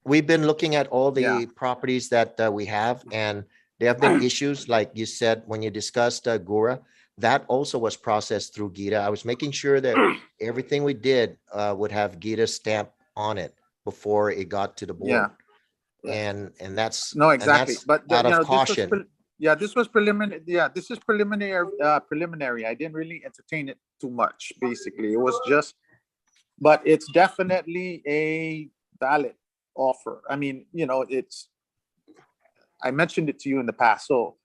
We've been looking at all the Yeah. properties that we have, and there have been issues, like you said, when you discussed Gura, that also was processed through GITA. I was making sure that everything we did would have GITA stamp on it before it got to the board. Yeah. And that's No, exactly. that's But out you of know, caution. this was preliminary. Yeah, this is preliminary. Preliminary. I didn't really entertain it too much. Basically, it was just, but it's definitely a valid offer. I mean, you know, I mentioned it to you in the past, so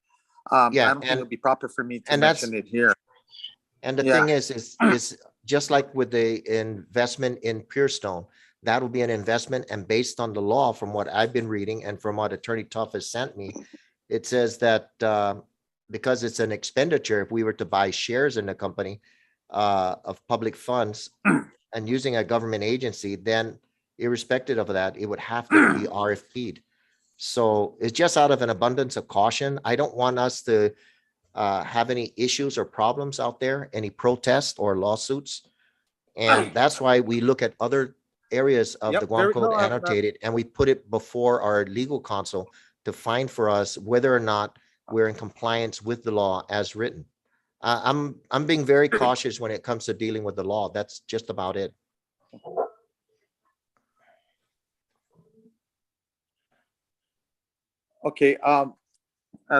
I Yeah, don't think it would be proper for me to and that's- mention it here. And the Yeah. thing is just like with the investment in Pure Stone, that will be an investment, and based on the law, from what I've been reading and from what Attorney Tuff has sent me, it says that because it's an expenditure, if we were to buy shares in the company of public funds and using a government agency, then irrespective of that, it would have to be RFP'd. So it's just out of an abundance of caution. I don't want us to have any issues or problems out there, any protests or lawsuits. And that's why we look at other areas of Yep, the Guam Code no, annotated, and we put it before our legal counsel to find for us whether or not we're in compliance with the law as written. I'm being very cautious when it comes to dealing with the law. That's just about it. Okay.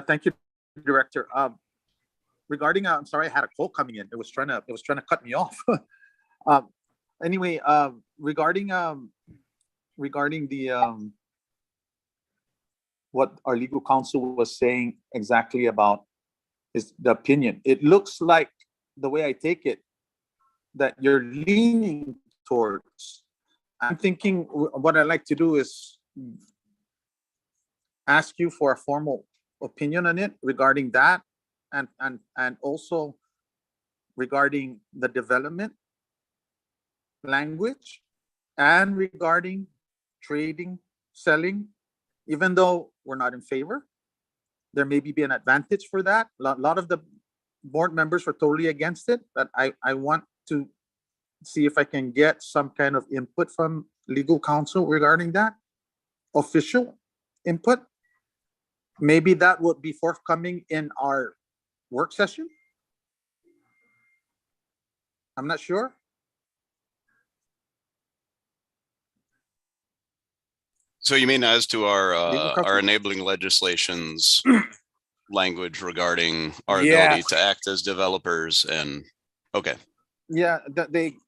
Thank you, Director. Regarding, I'm sorry, I had a call coming in. It was trying to cut me off. Anyway, regarding the what our legal counsel was saying exactly about is the opinion. It looks like the way I take it, that you're leaning towards. I'm thinking what I'd like to do is ask you for a formal opinion on it regarding that, and also regarding the development language, and regarding trading, selling, even though we're not in favor, there may be an advantage for that. A lot of the board members were totally against it, but I want to see if I can get some kind of input from legal counsel regarding that, official input. Maybe that would be forthcoming in our work session. I'm not sure. So you mean as to Legal counsel? our enabling legislations language regarding our ability Yes. to act as developers and, okay. Yeah,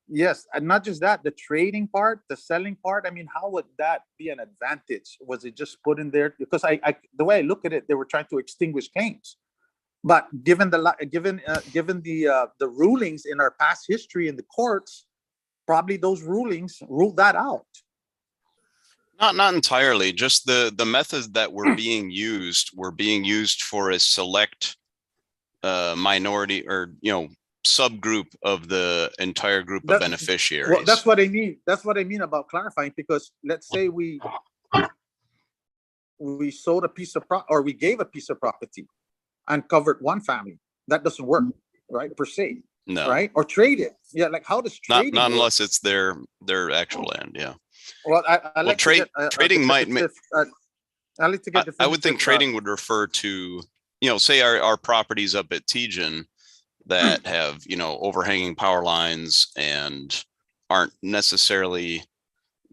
yes, and not just that, the trading part, the selling part. I mean, how would that be an advantage? Was it just put in there? Because the way I look at it, they were trying to extinguish claims. But given the rulings in our past history in the courts, probably those rulings ruled that out. Not entirely, just the methods that were being used for a select minority or, subgroup of the entire group of beneficiaries. Well, that's what I mean. That's what I mean about clarifying, because let's say we sold a piece of or we gave a piece of property and covered one family. That doesn't work, right? Per se. No. Right? Or trade it. Yeah, like how does trading Not work? unless it's their actual land, yeah. Well, I like trade- to get, trading might I like to get I would think definitive, trading would refer to, say our properties up at Tejan that have, overhanging power lines and aren't necessarily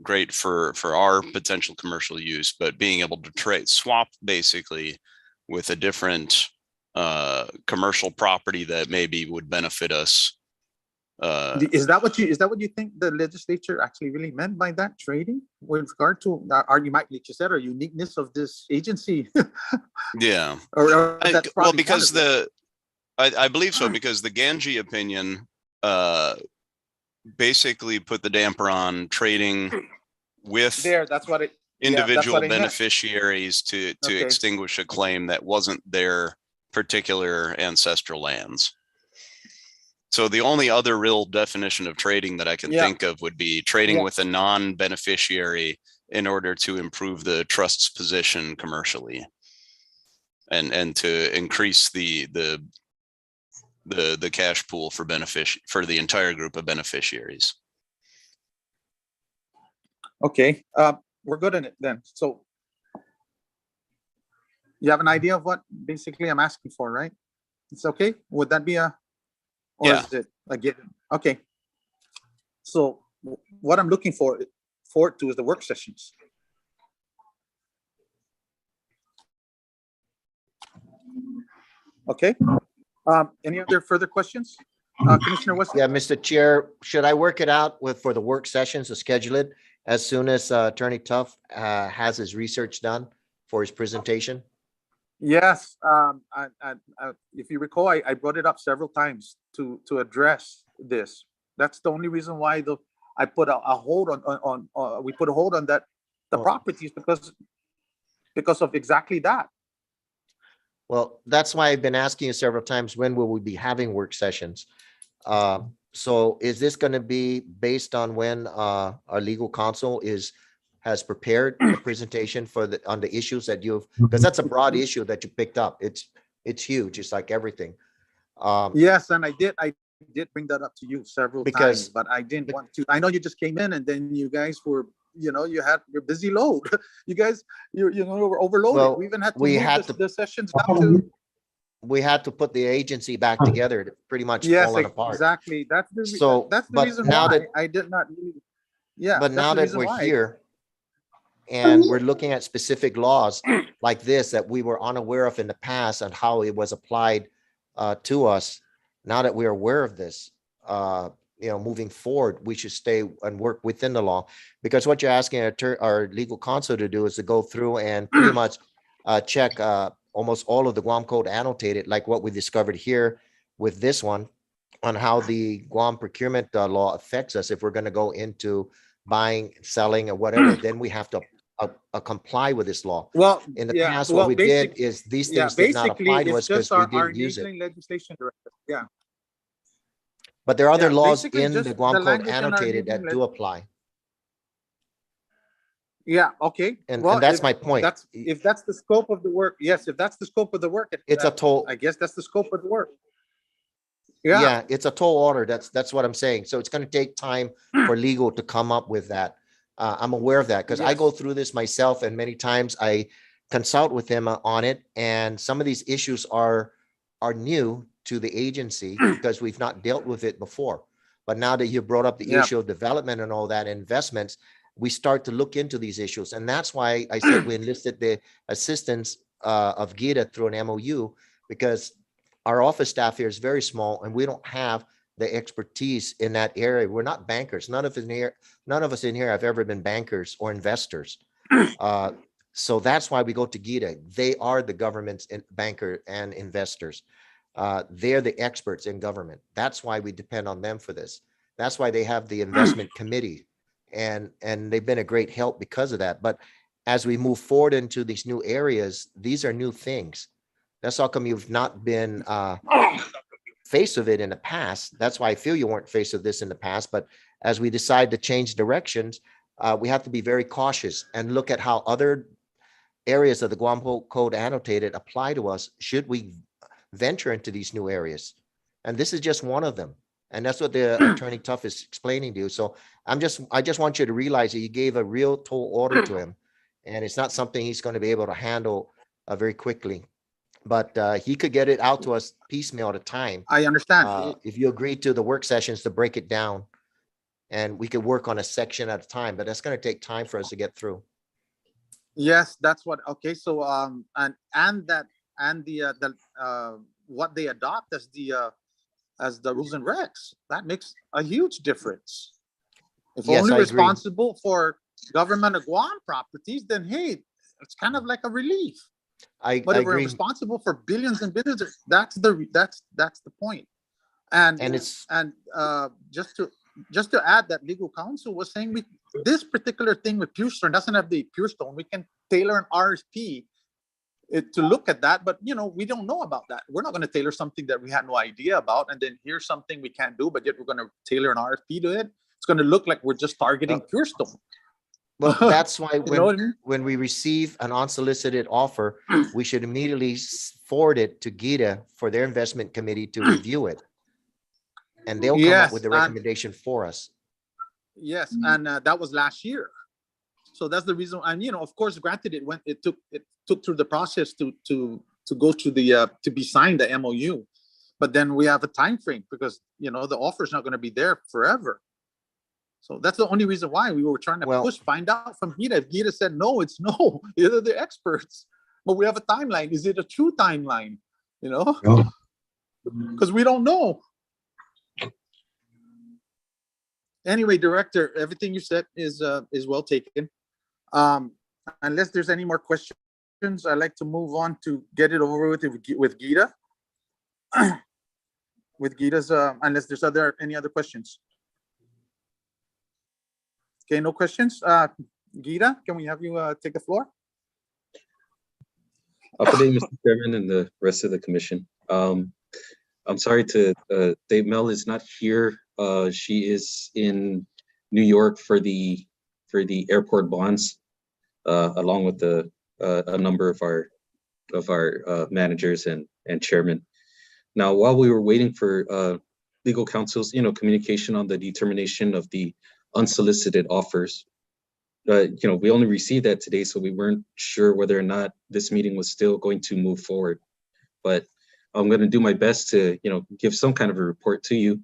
great for our potential commercial use, but being able to swap basically with a different commercial property that maybe would benefit us. Is that what you think the legislature actually really meant by that, trading, with regard to like you said, or uniqueness of this agency? Yeah. That's Well, probably because part of it. I believe so, because the Ganji opinion basically put the damper on trading with That's what it. individual I meant. beneficiaries to Okay. extinguish a claim that wasn't their particular ancestral lands. So the only other real definition of trading that I can think of would be trading with a non-beneficiary in order to improve the trust's position commercially and to increase the cash pool for the entire group of beneficiaries. Okay, we're good in it then. So you have an idea of what basically I'm asking for, right? It's okay. Would that be or Yeah. is it a given? Okay. So what I'm looking forward to is the work sessions. Okay. Any other further questions? Commissioner West? Yeah, Mr. Chair, should I work it out for the work sessions to schedule it as soon as Attorney Tuff has his research done for his presentation? Yes. If you recall, I brought it up several times to address this. That's the only reason why I put a hold on we put a hold on the properties because of exactly that. Well, that's why I've been asking you several times, when will we be having work sessions? So is this going to be based on when our legal counsel has prepared a presentation on the issues that because that's a broad issue that you picked up. It's huge. It's like everything. Yes, and I did bring that up to you several Because- times, but I didn't want to. I know you just came in and then you guys were, you had your busy load. You guys, were overloaded. Well, We even had to we move had the sessions down to. We had to put the agency back together. It's pretty much Yes, fallen apart. exactly. That's So, that's the but reason now why that- I did not. Yeah, But that's now the that reason we're why. here and we're looking at specific laws like this that we were unaware of in the past and how it was applied to us, now that we're aware of this, moving forward, we should stay and work within the law. Because what you're asking our legal counsel to do is to go through and pretty much check almost all of the Guam code annotated, like what we discovered here with this one, on how the Guam procurement law affects us if we're going to go into buying, selling, or whatever, then we have to comply with this law. Well, In the yeah, past, well, what we did basic- is these yeah, things did not basically, apply to it's us because just we our didn't use it. enabling legislation, Director. Yeah. But there are other Yeah, laws basically in just the the Guam Code language in our annotated enabling that do apply. Yeah, okay. And Well, that's if my point. if that's the scope of the work, yes, if that's the scope of the work, It's a toll. I guess that's the scope of the work. Yeah, Yeah, it's a toll order. That's what I'm saying. So it's going to take time for legal to come up with that. I'm aware of that because I go Yes. through this myself, and many times I consult with them on it. And some of these issues are new to the agency because we've not dealt with it before. But now that you brought up the Yeah. issue of development and all that investments, we start to look into these issues. And that's why I said we enlisted the assistance of GITA through an MOU, because our office staff here is very small and we don't have the expertise in that area. We're not bankers. None of us in here have ever been bankers or investors. So that's why we go to GITA. They are the government's banker and investors. They're the experts in government. That's why we depend on them for this. That's why they have the investment committee, and they've been a great help because of that. But as we move forward into these new areas, these are new things. That's how come you've not been face of it in the past. That's why I feel you weren't face of this in the past. But as we decide to change directions, we have to be very cautious and look at how other areas of the Guam Code annotated apply to us should we venture into these new areas. And this is just one of them. And that's what the Attorney Tough is explaining to you. So I just want you to realize that you gave a real toll order to him, and it's not something he's going to be able to handle very quickly. But he could get it out to us piecemeal at a time. I understand. If you agree to the work sessions to break it down, and we could work on a section at a time, but that's going to take time for us to get through. Yes, that's what. Okay, so what they adopt as the rules and regs, that makes a huge difference. If Yes, only I agree. responsible for government of Guam properties, then hey, it's kind of like a relief. I But if we're agree. responsible for billions and billions, that's the point. And it's just to add that legal counsel was saying this particular thing with Pure Stone doesn't have the Pure Stone. We can tailor an RFP to look at that, but we don't know about that. We're not going to tailor something that we had no idea about, and then here's something we can't do, but yet we're going to tailor an RFP to it. It's going to look like we're just targeting Pure Stone. Well, that's why You know what I mean? when we receive an unsolicited offer, we should immediately forward it to GITA for their investment committee to review it. And they'll come up with the recommendation for us. Yes, and that was last year. So that's the reason. And of course, granted, it took through the process to go to the to be signed the MOU, but then we have a time frame because the offer is not going to be there forever. So that's the only reason why we were trying to find out from GITA. If GITA said no, it's no. They're the experts. But we have a timeline. Is it a true timeline? Because we don't know. Anyway, Director, everything you said is well taken. Unless there's any more questions, I'd like to move on to get it over with GITA. With GITA's, unless there's any other questions. Okay, no questions. GITA, can we have you take the floor? Good day, Mr. Chairman and the rest of the commission. I'm sorry to say Mel is not here. She is in New York for the airport bonds, along with a number of our managers and chairman. Now, while we were waiting for legal counsel's communication on the determination of the unsolicited offers, we only received that today, so we weren't sure whether or not this meeting was still going to move forward. But I'm going to do my best to give some kind of a report to you.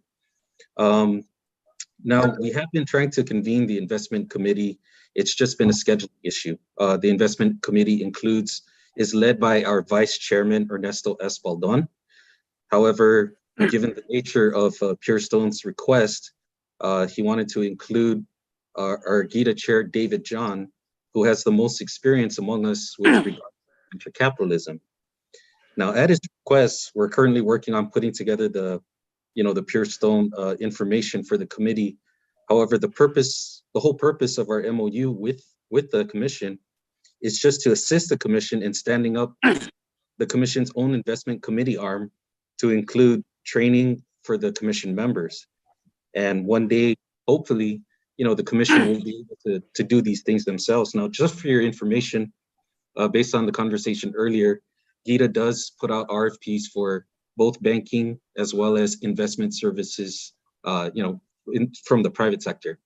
Now, we have been trying to convene the investment committee. It's just been a scheduling issue. The investment committee is led by our vice chairman, Ernesto S. Baldon. However, given the nature of Pure Stone's request, he wanted to include our GITA chair, David John, who has the most experience among us with regard to venture capitalism. Now, at his request, we're currently working on putting together the the Pure Stone information for the committee. However, the whole purpose of our MOU with the commission is just to assist the commission in standing up the commission's own investment committee arm to include training for the commission members. And one day, hopefully, the commission will be able to do these things themselves. Now, just for your information, based on the conversation earlier, GITA does put out RFPs for both banking as well as investment services, from the private sector.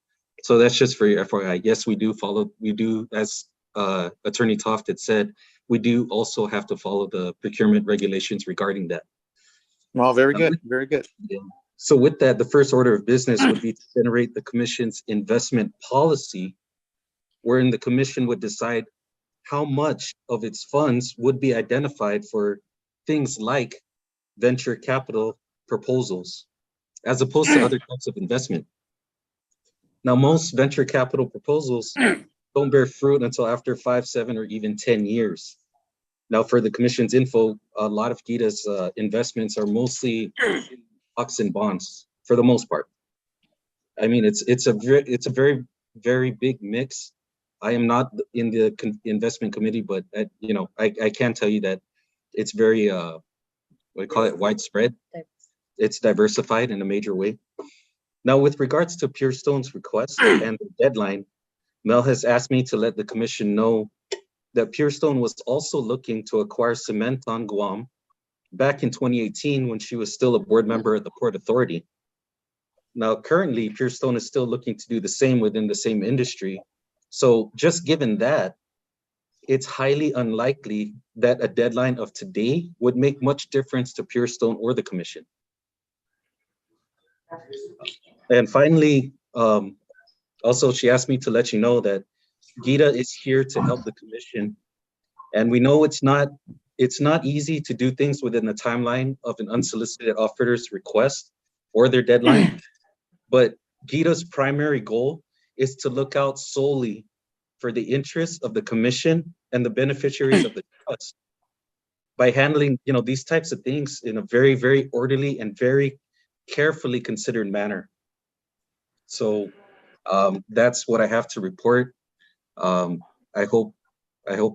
So that's just for your FYI. Yes, we do, as Attorney Toft had said, we do also have to follow the procurement regulations regarding that. Well, very good, very good. Yeah. So with that, the first order of business would be to generate the commission's investment policy, wherein the commission would decide how much of its funds would be identified for things like venture capital proposals, as opposed to other types of investment. Now, most venture capital proposals don't bear fruit until after 5, 7, or even 10 years. Now, for the commission's info, a lot of GITA's investments are mostly stocks and bonds for the most part. I mean, it's a very, very big mix. I am not in the investment committee, but I can tell you that it's very widespread. It's diversified in a major way. Now, with regards to Pure Stone's request and the deadline, Mel has asked me to let the commission know that Pure Stone was also looking to acquire cement on Guam back in 2018 when she was still a board member at the Port Authority. Now, currently, Pure Stone is still looking to do the same within the same industry. So just given that, it's highly unlikely that a deadline of today would make much difference to Pure Stone or the commission. And finally, also, she asked me to let you know that GITA is here to help the commission. And we know it's not easy to do things within the timeline of an unsolicited offeror's request or their deadline. But GITA's primary goal is to look out solely for the interests of the commission and the beneficiaries of the trust by handling, these types of things in a very, very orderly and very carefully considered manner. So that's what I have to report. I hope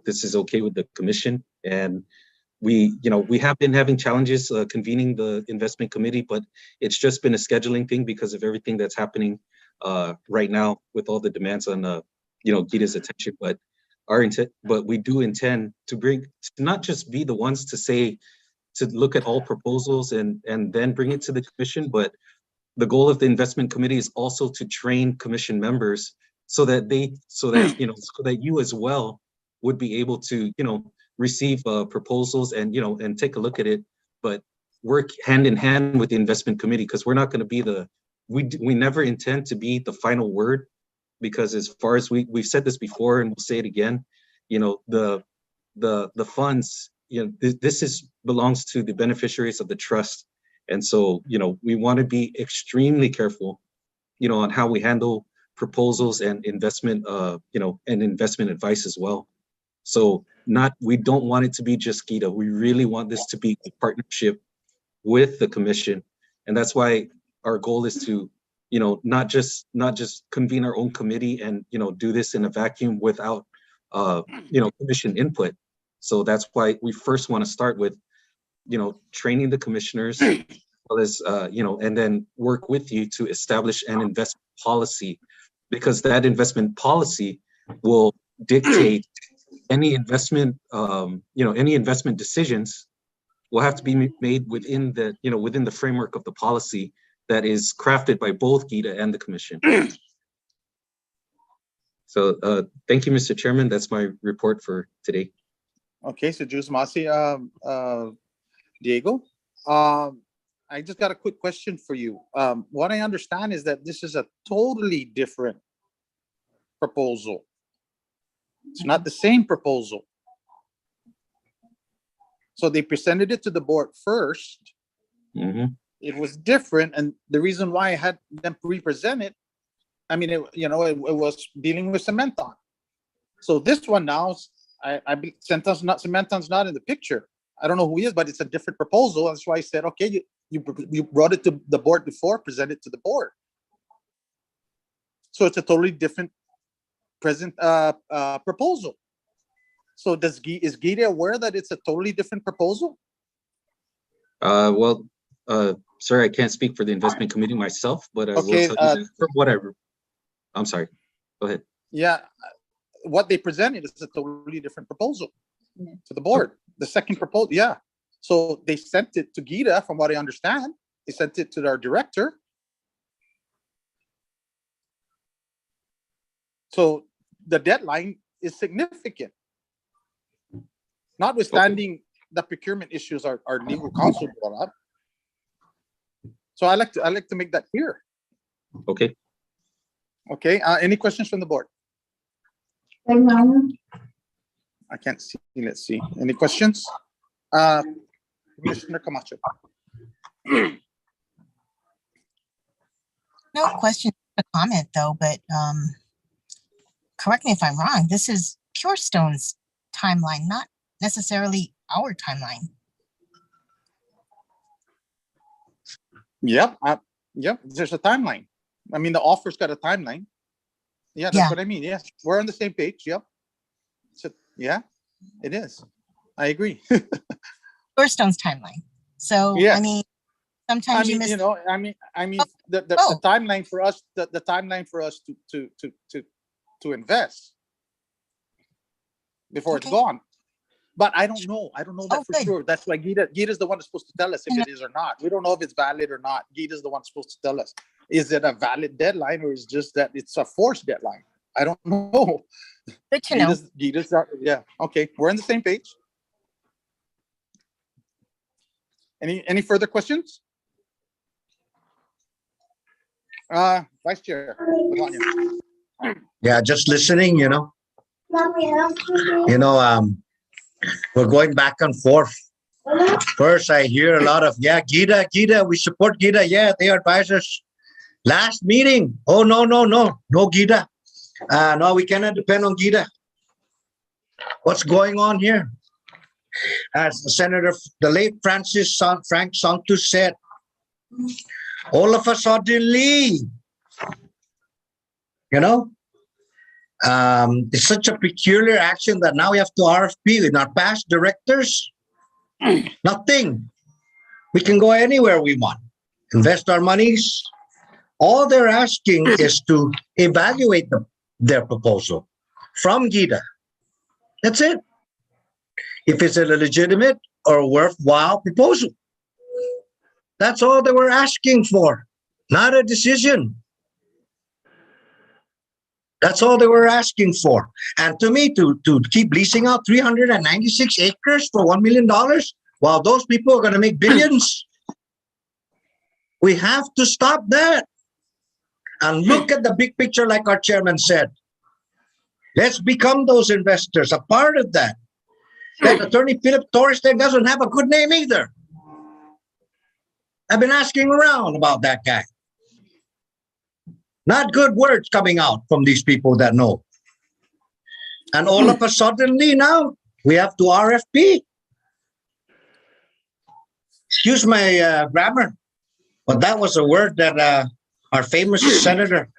this is okay with the commission. And we have been having challenges convening the investment committee, but it's just been a scheduling thing because of everything that's happening right now with all the demands on GITA's attention. But we do intend to not just be the ones to look at all proposals and then bring it to the commission, but the goal of the investment committee is also to train commission members so that you as well would be able to receive proposals and take a look at it, but work hand in hand with the investment committee, because we're not going to be we never intend to be the final word, because as far as we've said this before and we'll say it again, the funds, this belongs to the beneficiaries of the trust. And so, we want to be extremely careful, on how we handle proposals and investment, and investment advice as well. So we don't want it to be just GITA. We really want this to be a partnership with the commission. And that's why our goal is to, not just convene our own committee and, do this in a vacuum without, commission input. So that's why we first want to start with, training the commissioners, as well as, and then work with you to establish an investment policy, because that investment policy will dictate any investment, any investment decisions will have to be made within the framework of the policy that is crafted by both GITA and the commission. So thank you, Mr. Chairman. That's my report for today. Okay, so Juice Masi, Diego, I just got a quick question for you. What I understand is that this is a totally different proposal. It's not the same proposal. So they presented it to the board first. Mm-hmm. It was different, and the reason why I had them represent it, I mean, it was dealing with Cementon. So this one now, Cementon's not in the picture. I don't know who he is, but it's a different proposal. That's why I said, okay, You brought it to the board before, presented it to the board. So it's a totally different present proposal. So is Gita aware that it's a totally different proposal? Well, sir, I can't speak for the investment committee myself, but I will tell you that for whatever. I'm sorry. Go ahead. Yeah, what they presented is a totally different proposal to the board. The second proposal, yeah. So they sent it to Gita, from what I understand. They sent it to our director. So the deadline is significant. Notwithstanding the procurement issues our legal counsel brought up. So I like to make that clear. Okay. Okay, any questions from the board? I can't see. Let's see. Any questions? Commissioner Camacho. No question, a comment though, but correct me if I'm wrong. This is Pure Stone's timeline, not necessarily our timeline. Yep. Yep. There's a timeline. I mean, the offer's got a timeline. Yeah, that's Yeah. what I mean. Yes, we're on the same page. Yep. So yeah, it is. I agree. Pure Stone's timeline. So I Yes. mean, I sometimes you mean, miss. you know, I mean, the Oh. timeline for us, the timeline for us to invest before it's Okay. gone. But I don't know. I don't know that Oh, for good. sure. That's why Gita's the one that's supposed to tell us if Yeah. it is or not. We don't know if it's valid or not. Gita's the one supposed to tell us. Is it a valid deadline or is just that it's a forced deadline? I don't know. Good to know. Gita's yeah. Okay, we're on the same page. Any further questions? Vice Chair. Lavanya. Yeah, just listening, we're going back and forth. First, I hear a lot of, yeah, Gita, we support Gita. Yeah, they are advisors. Last meeting, oh, no Gita. No, we cannot depend on Gita. What's going on here? As the late Frank Santos said, all of a suddenly, it's such a peculiar action that now we have to RFP with our past directors. Nothing. We can go anywhere we want, invest our monies. All they're asking is to evaluate their proposal from Gita. That's it. If it's a legitimate or worthwhile proposal. That's all they were asking for, not a decision. That's all they were asking for. And to me, to keep leasing out 396 acres for $1 million, while those people are going to make billions, we have to stop that. And look at the big picture, like our chairman said. Let's become those investors, a part of that. That Attorney Philip Torres doesn't have a good name either. I've been asking around about that guy. Not good words coming out from these people that know. And all of a suddenly now, we have to RFP. Excuse my grammar, but that was a word that our famous Senator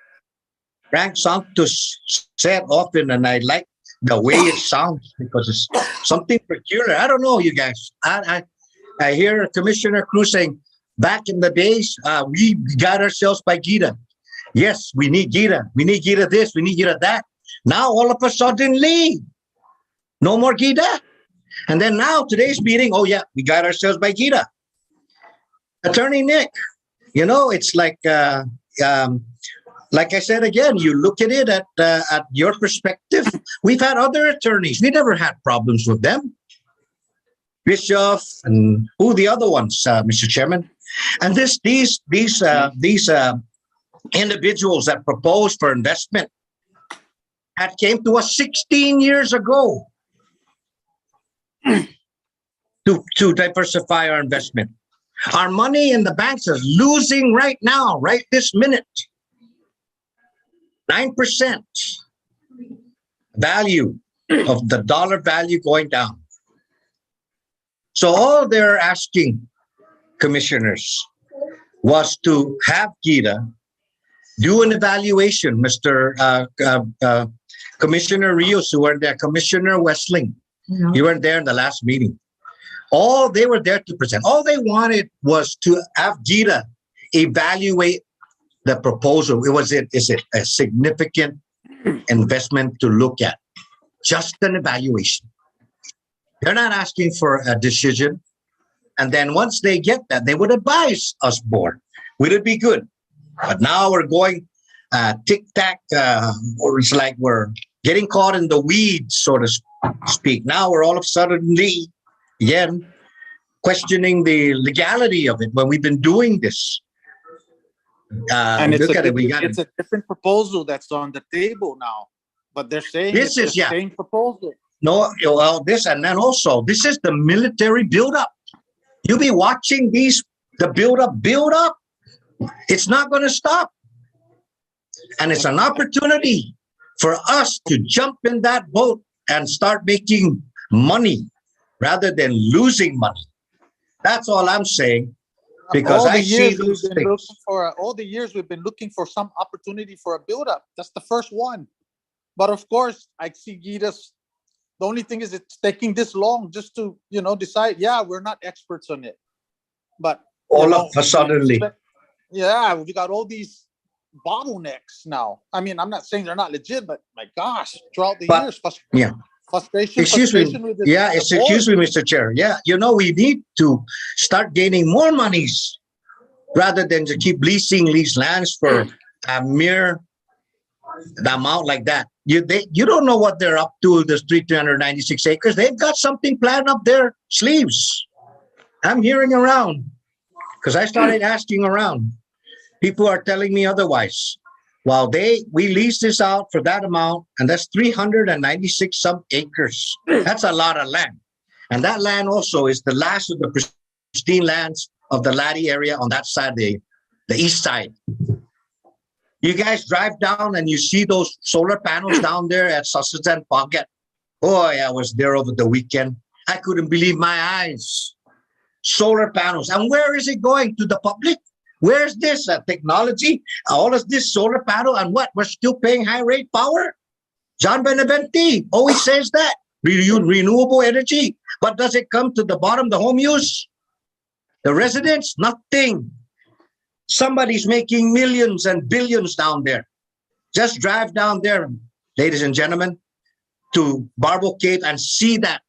Frank Santos said often, and I like the way it sounds because it's something peculiar. I don't know, you guys. I hear Commissioner Cruz saying, back in the days, we got ourselves by Gita. Yes, we need Gita. We need Gita this. We need Gita that. Now, all of a sudden, no more Gita. And then now, today's meeting, oh yeah, we got ourselves by Gita. Attorney Nick, it's like I said again, you look at it at your perspective. We've had other attorneys. We never had problems with them. Bischoff and who the other ones, Mr. Chairman. And these individuals that proposed for investment had came to us 16 years ago to diversify our investment. Our money in the banks is losing right now, right this minute. 9% value of the dollar value going down. So all they're asking commissioners was to have Gita do an evaluation, Mr. Commissioner Rios, who were there, Commissioner Westling, you weren't there in the last meeting. All they were there to present. All they wanted was to have Gita evaluate the proposal. Is it a significant investment to look at? Just an evaluation. They're not asking for a decision. And then once they get that, they would advise us board. Would it be good? But now we're going tic-tac, or it's like we're getting caught in the weeds, so to speak. Now we're all of a sudden, again, questioning the legality of it when we've been doing this. And it's look at it, it's a different proposal that's on the table now, but they're saying This it's is- the yeah. same proposal. No, well, this, and then also, this is the military buildup. You'll be watching the build up. It's not going to stop. And it's an opportunity for us to jump in that boat and start making money rather than losing money. That's all I'm saying. Because All the I see years those we've been things. looking for, all the years we've been looking for some opportunity for a buildup. That's the first one. But of course, I see Gita's. The only thing is it's taking this long just to, decide, yeah, we're not experts on it. But All of a suddenly. yeah, we got all these bottlenecks now. I mean, I'm not saying they're not legit, but my gosh, throughout the But- years, yeah. frustration Excuse me. with the Yeah, the excuse me, board. Mr. Chair. Yeah, we need to start gaining more monies rather than to keep leasing these lands for a mere amount like that. You don't know what they're up to, the 396 acres. They've got something planned up their sleeves. I'm hearing around because I started asking around. People are telling me otherwise. While we lease this out for that amount, and that's 396 some acres. That's a lot of land. And that land also is the last of the pristine lands of the Laddie area on that side, the east side. You guys drive down and you see those solar panels down there at Sausage and Pocket. Boy, I was there over the weekend. I couldn't believe my eyes. Solar panels. And where is it going? To the public? Where's this technology? All of this solar panel and what? We're still paying high rate power? John Benavente always says that. Renewable energy. But does it come to the bottom, the home use? The residents? Nothing. Somebody's making millions and billions down there. Just drive down there, ladies and gentlemen, to Barbo Cave and see that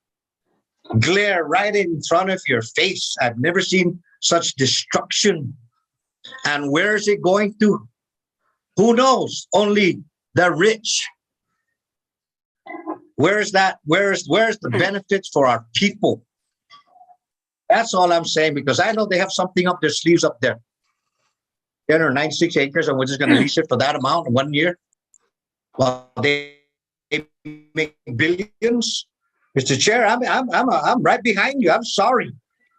glare right in front of your face. I've never seen such destruction. And where is it going to? Who knows? Only the rich. Where's the benefits for our people? That's all I'm saying, because I know they have something up their sleeves up there. 96 acres, and we're just going to lease it for that amount in 1 year. Well, they make billions. Mr. Chair, I'm right behind you. I'm sorry.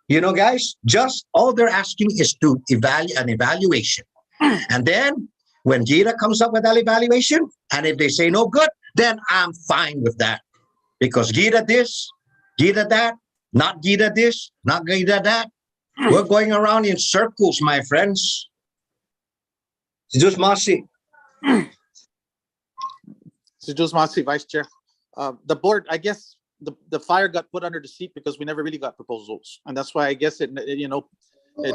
Guys, just all they're asking is to evaluate an evaluation. And then when Gita comes up with that evaluation, and if they say no good, then I'm fine with that. Because Gita this, Gita that, not Gita this, not Gita that. We're going around in circles, my friends. Just Masi. Sejus Masi, Vice Chair. The board, I guess the fire got put under the seat because we never really got proposals. And that's why I guess it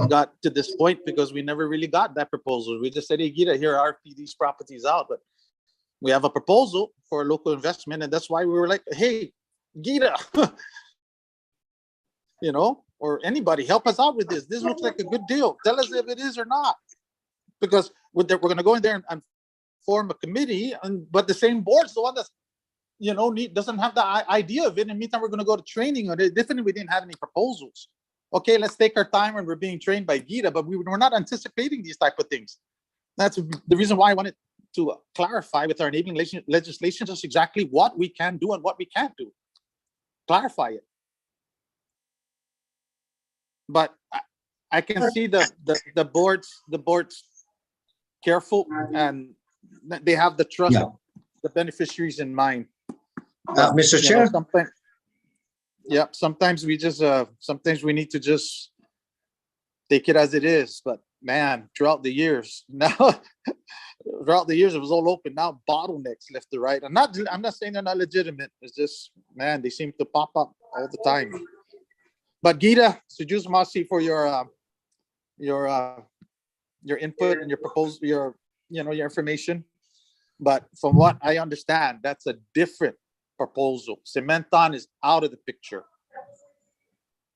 got to this point because we never really got that proposal. We just said, hey, Gita, here are these properties out, but we have a proposal for a local investment. And that's why we were like, hey, Gita, or anybody, help us out with this. This looks like a good deal. Tell us if it is or not. Because we're going to go in there and form a committee, but the same board's the one that's, doesn't have the idea of it. In the meantime, we're going to go to training on it. Definitely, we didn't have any proposals. Okay, let's take our time when we're being trained by Gita, but we're not anticipating these type of things. That's the reason why I wanted to clarify with our enabling legislation just exactly what we can do and what we can't do. Clarify it. But I can see the board's careful, and they have the trust of the beneficiaries in mind. Mr. Chair? Sometimes we just sometimes we need to just take it as it is. But man, throughout the years, now throughout the years, it was all open. Now bottlenecks left to right. I'm not saying they're not legitimate. It's just, man, they seem to pop up all the time. But Gita, Sujus Masi, for your input and your proposal, your information. But from what I understand, that's a different proposal. Cementon is out of the picture.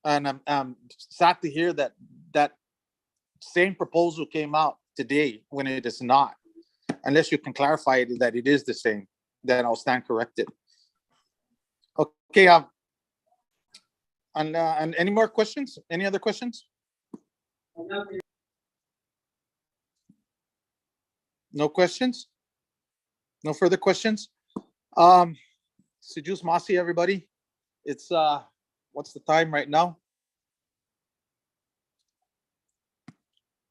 And I'm sad to hear that that same proposal came out today when it is not. Unless you can clarify it that it is the same, then I'll stand corrected. Okay. And any more questions? Any other questions? No questions? No further questions? Sujus Masi, everybody. It's what's the time right now?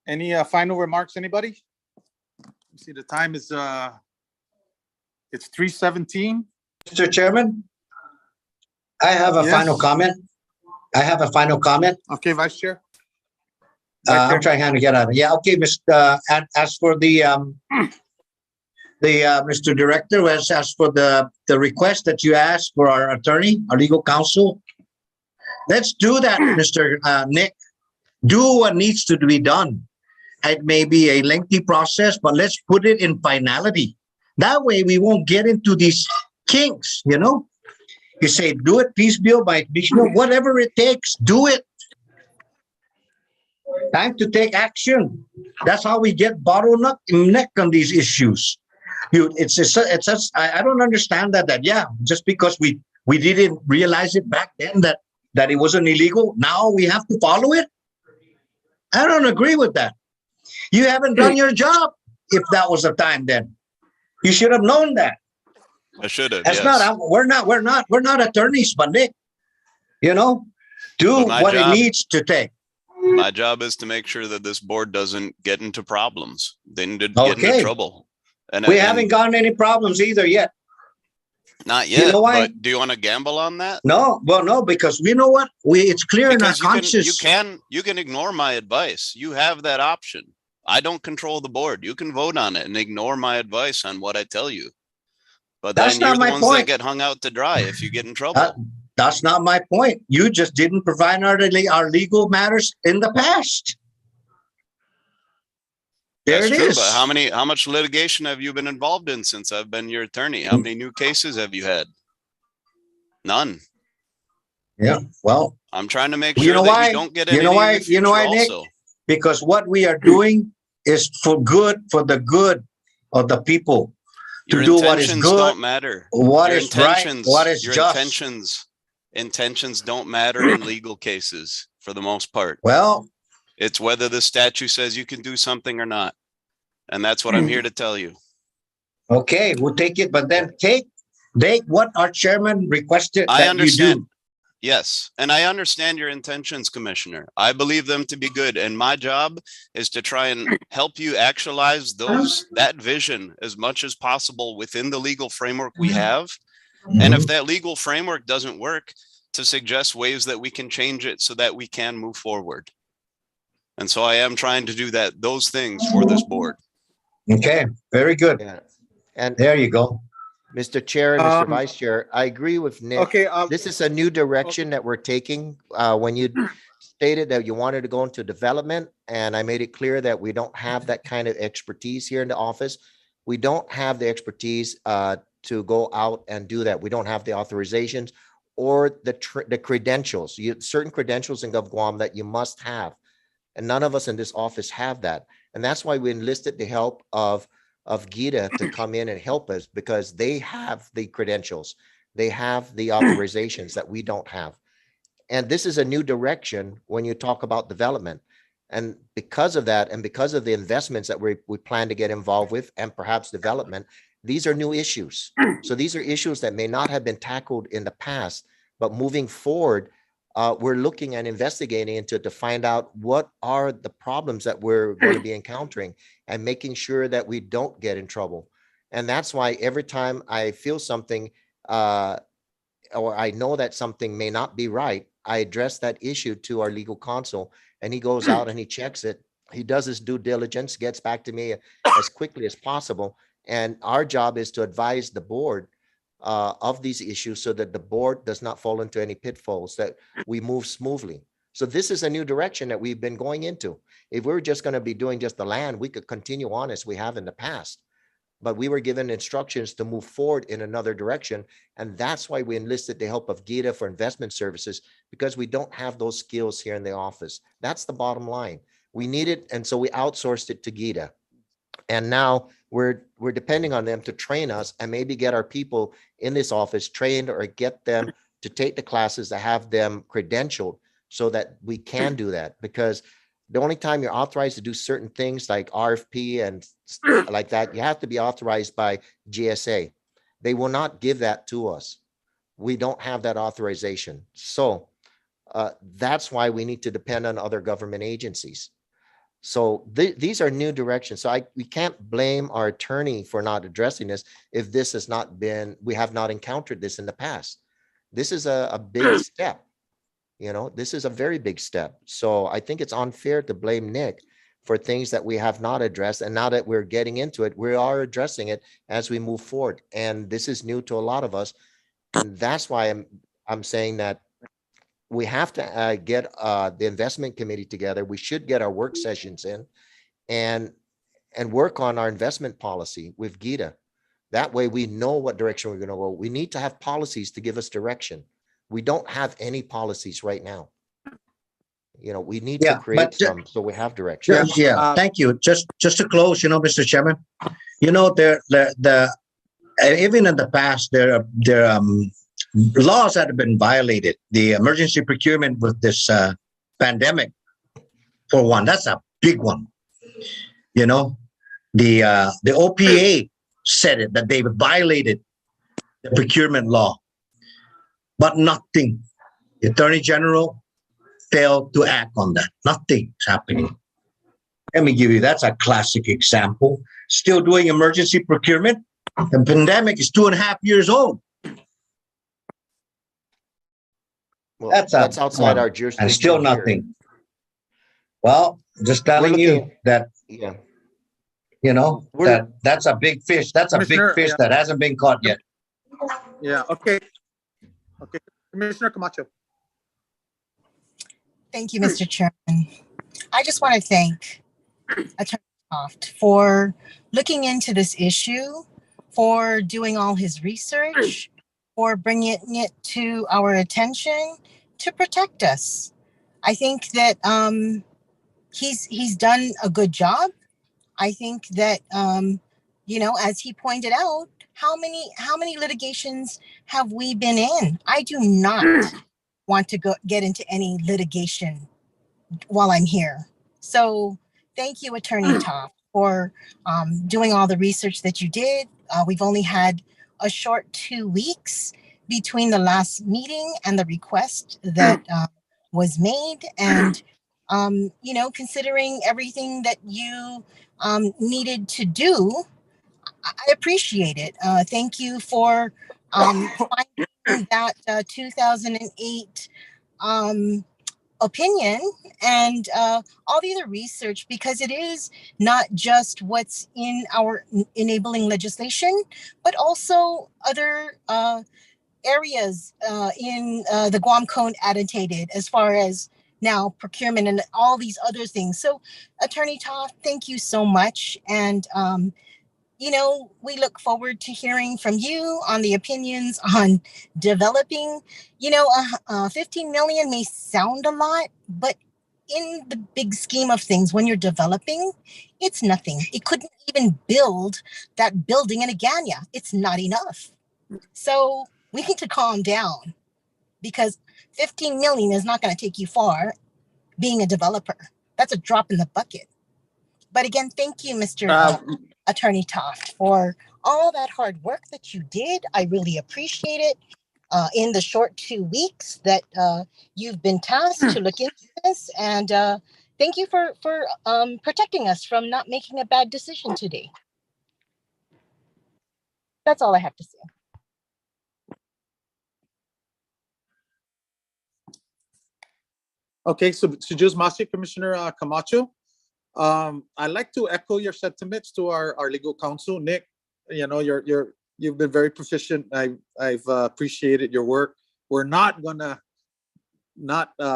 Any final remarks, anybody? Let's see, the time is it's 3:17. Mr. Chairman, I have a Yes. final comment. Okay, Vice Chair. I'm trying to get out of. Yeah, okay, Mr. As for the Mr. Director, as for the request that you asked for our attorney, our legal counsel, let's do that, Mr. Nick. Do what needs to be done. It may be a lengthy process, but let's put it in finality. That way we won't get into these kinks, you know? You say, do it piecemeal by piecemeal, whatever it takes, do it. Time to take action. That's how we get bottleneck on these issues. It's just, I don't understand that yeah, just because we didn't realize it back then that it wasn't illegal, now we have to follow it. I don't agree with that. You haven't done your job. If that was the time, then you should have known that. I should have. That's Yes. we're not attorneys, but Nick, do But my what it job- needs to take. My job is to make sure that this board doesn't get into problems. They need to get into Okay. trouble. And We and haven't gotten any problems either yet. not You yet. know why? But do you want to gamble on that? No, well, no, because we know what it's clear in our Because conscience. you can ignore my advice. You have that option. I don't control the board. You can vote on it and ignore my advice on what I tell you. But That's then you're not the my ones that point. get hung out to dry if you get in trouble. That's not my point. You just didn't provide our legal matters in the past. There That's it true, is. but how much litigation have you been involved in since I've been your attorney? How many new cases have you had? None. Yeah, well, I'm trying to make You sure know that why? you don't get You any know why? in the You know future why, Nick? also. because what we are doing is for the good of the people. To Your do what is intentions good, don't matter. what Your is right, intentions, what is your just. intentions don't matter in legal cases for the most part. Well, It's whether the statute says you can do something or not. And that's what I'm here to tell you. okay, we'll take it, but then take what our chairman requested I that you understand. do. Yes, and I understand your intentions, Commissioner. I believe them to be good, and my job is to try and help you actualize that vision as much as possible within the legal framework we have. And if that legal framework doesn't work, to suggest ways that we can change it so that we can move forward. And so I am trying to do those things for this board. Okay, very good. Yeah. And There you go. Mr. Chair and Mr. Um, Vice Chair, I agree with Nick. Okay. This is a new direction that we're taking. When you stated that you wanted to go into development, and I made it clear that we don't have that kind of expertise here in the office. We don't have the expertise to go out and do that. We don't have the authorizations or the credentials. Certain credentials in GovGuam that you must have. And none of us in this office have that. And that's why we enlisted the help of Gita to come in and help us, because they have the credentials. They have the authorizations that we don't have. And this is a new direction when you talk about development. And because of that, and because of the investments that we plan to get involved with, and perhaps development, these are new issues. So these are issues that may not have been tackled in the past, but moving forward, we're looking and investigating into to find out what are the problems that we're going to be encountering and making sure that we don't get in trouble. And that's why every time I feel something or I know that something may not be right, I address that issue to our legal counsel, and he goes out and he checks it. He does his due diligence, gets back to me as quickly as possible. And our job is to advise the board of these issues so that the board does not fall into any pitfalls, that we move smoothly. So this is a new direction that we've been going into. If we were just going to be doing just the land, we could continue on as we have in the past. But we were given instructions to move forward in another direction. And that's why we enlisted the help of GITA for investment services, because we don't have those skills here in the office. That's the bottom line. We need it. And so we outsourced it to GITA. And now we're depending on them to train us and maybe get our people in this office trained or get them to take the classes that have them credentialed so that we can do that. Because the only time you're authorized to do certain things like RFP and like that, you have to be authorized by GSA. They will not give that to us. We don't have that authorization. So that's why we need to depend on other government agencies. So these are new directions. So we can't blame our attorney for not addressing this if this has not been, we have not encountered this in the past. This is a big step. You know, this is a very big step. So I think it's unfair to blame Nick for things that we have not addressed. And now that we're getting into it, we are addressing it as we move forward. And this is new to a lot of us. And that's why I'm saying that we have to get the investment committee together. We should get our work sessions in and work on our investment policy with GITA. That way we know what direction we're going to go. We need to have policies to give us direction. We don't have any policies right now. You know, we need to create some so we have direction. Yeah, thank you. Just to close, Mr. Chairman, even in the past, there are laws that have been violated. The emergency procurement with this pandemic, for one, that's a big one. The OPA said it, that they violated the procurement law, but nothing. The Attorney General failed to act on that. Nothing's happening. Let me give you, that's a classic example. Still doing emergency procurement. The pandemic is 2.5 years old. Well, that's outside our jurisdiction. And still nothing. Here. Well, just telling you that, that's a big fish. That's a big fish that hasn't been caught yet. Yeah, okay. Okay, Commissioner Camacho. Thank you, Mr. Chairman. I just want to thank Attorney Toft for looking into this issue, for doing all his research, for bringing it to our attention to protect us. I think that he's done a good job. I think that as he pointed out, how many litigations have we been in? I do not want to get into any litigation while I'm here. So thank you, Attorney Toft, for doing all the research that you did. We've only had a short 2 weeks between the last meeting and the request that was made. And, considering everything that you needed to do, I appreciate it. Thank you for finding that 2008 opinion and all the other research, because it is not just what's in our enabling legislation, but also other areas in the Guam Code annotated as far as now procurement and all these other things. So Attorney Toft, thank you so much. And we look forward to hearing from you on the opinions on developing. 15 million may sound a lot, but in the big scheme of things, when you're developing, it's nothing. It couldn't even build that building in Agana. It's not enough. So we need to calm down, because 15 million is not going to take you far being a developer. That's a drop in the bucket. But again, thank you, Mr. Attorney Toft, for all that hard work that you did. I really appreciate it. In the short 2 weeks that you've been tasked to look into this, and thank you for protecting us from not making a bad decision today. That's all I have to say. Okay, so just Masi, Commissioner Camacho. I'd like to echo your sentiments to our legal counsel, Nick. You know, you've been very proficient. I've appreciated your work. We're not gonna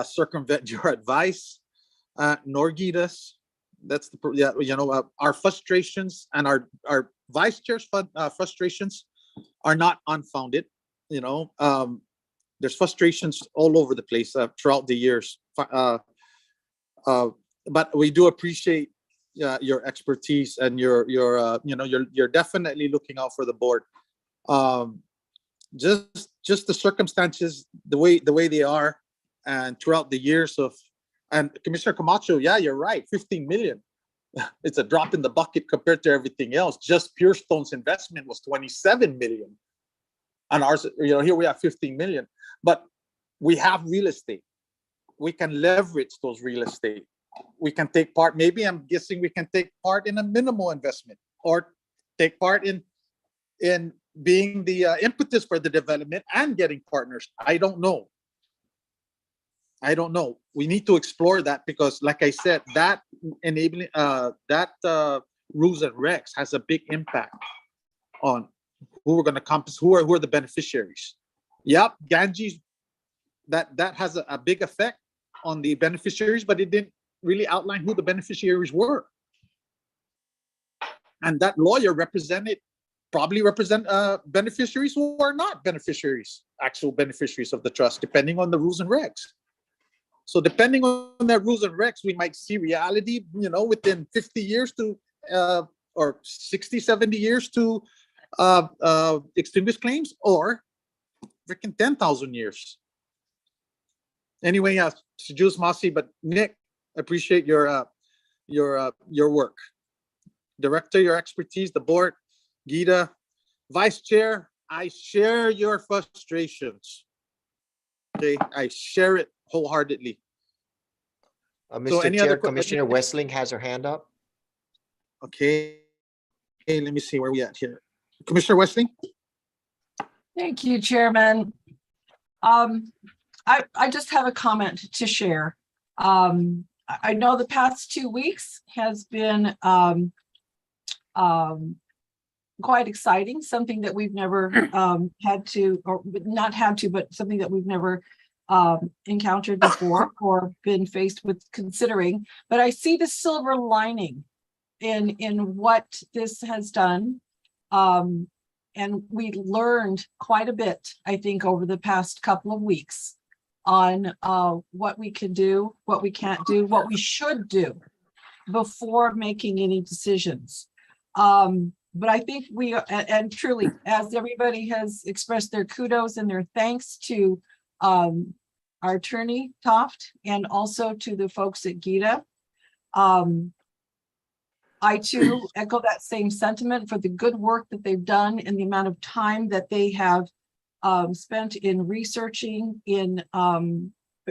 circumvent your advice, nor guide us. That's our frustrations and our vice chair's frustrations are not unfounded. There's frustrations all over the place throughout the years. But we do appreciate your expertise and you're definitely looking out for the board. Just the circumstances, the way they are, and throughout the years and Commissioner Camacho, yeah, you're right. 15 million. It's a drop in the bucket compared to everything else. Just Pure Stone's investment was 27 million. And ours, here we have 15 million. But we have real estate. We can leverage those real estate. We can take part, maybe I'm guessing we can take part in a minimal investment or take part in being the impetus for the development and getting partners. I don't know. We need to explore that because, like I said, that enabling rules and regs has a big impact on who we're going to compass, who are the beneficiaries. Yep, Ganges, that has a big effect on the beneficiaries, but it didn't really outline who the beneficiaries were. And that lawyer probably represent beneficiaries who are not beneficiaries, actual beneficiaries of the trust, depending on the rules and regs. So depending on the rules and regs, we might see reality, within 50 years to or 60, 70 years to extinguish claims, or freaking 10,000 years. Anyway, Jules Masi, but Nick, appreciate your work. Director, your expertise, the board, Gita, Vice Chair, I share your frustrations. Okay, I share it wholeheartedly. Mr. Chair, Commissioner Westling has her hand up. Okay, let me see where we at here. Commissioner Westling? Thank you, Chairman. I just have a comment to share. I know the past 2 weeks has been quite exciting, something that we've never had to, or not had to, but something that we've never encountered before or been faced with considering. But I see the silver lining in what this has done. And we learned quite a bit, I think, over the past couple of weeks on what we can do, what we can't do, what we should do before making any decisions. But I think we, and truly, as everybody has expressed their kudos and their thanks to our attorney, Toft, and also to the folks at Gita. I too echo that same sentiment for the good work that they've done and the amount of time that they have spent in researching, in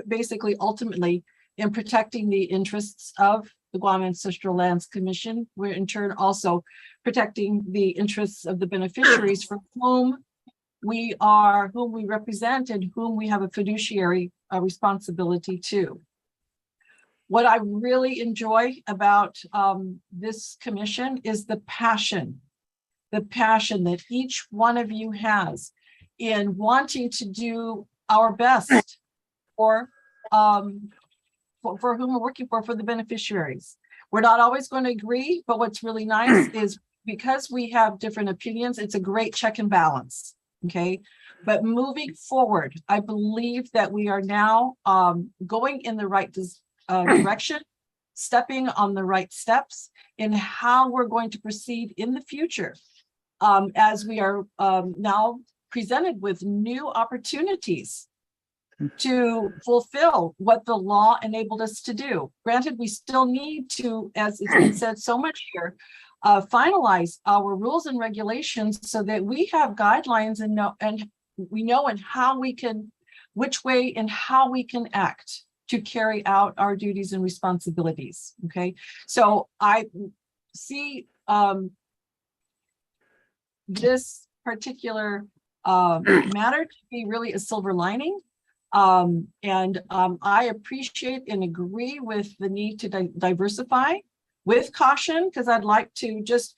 basically ultimately in protecting the interests of the Guam Ancestral Lands Commission. We're in turn also protecting the interests of the beneficiaries for whom we represent and whom we have a fiduciary responsibility to. What I really enjoy about this commission is the passion that each one of you has in wanting to do our best for whom we're working for the beneficiaries. We're not always going to agree, but what's really nice is because we have different opinions, it's a great check and balance. Okay, but moving forward, I believe that we are now going in the right direction, stepping on the right steps in how we're going to proceed in the future, as we are now presented with new opportunities to fulfill what the law enabled us to do. Granted, we still need to, as it's been said so much here, finalize our rules and regulations so that we have guidelines and we know which way and how we can act to carry out our duties and responsibilities. Okay, so I see this particular matter to be really a silver lining. I appreciate and agree with the need to diversify with caution, because I'd like to just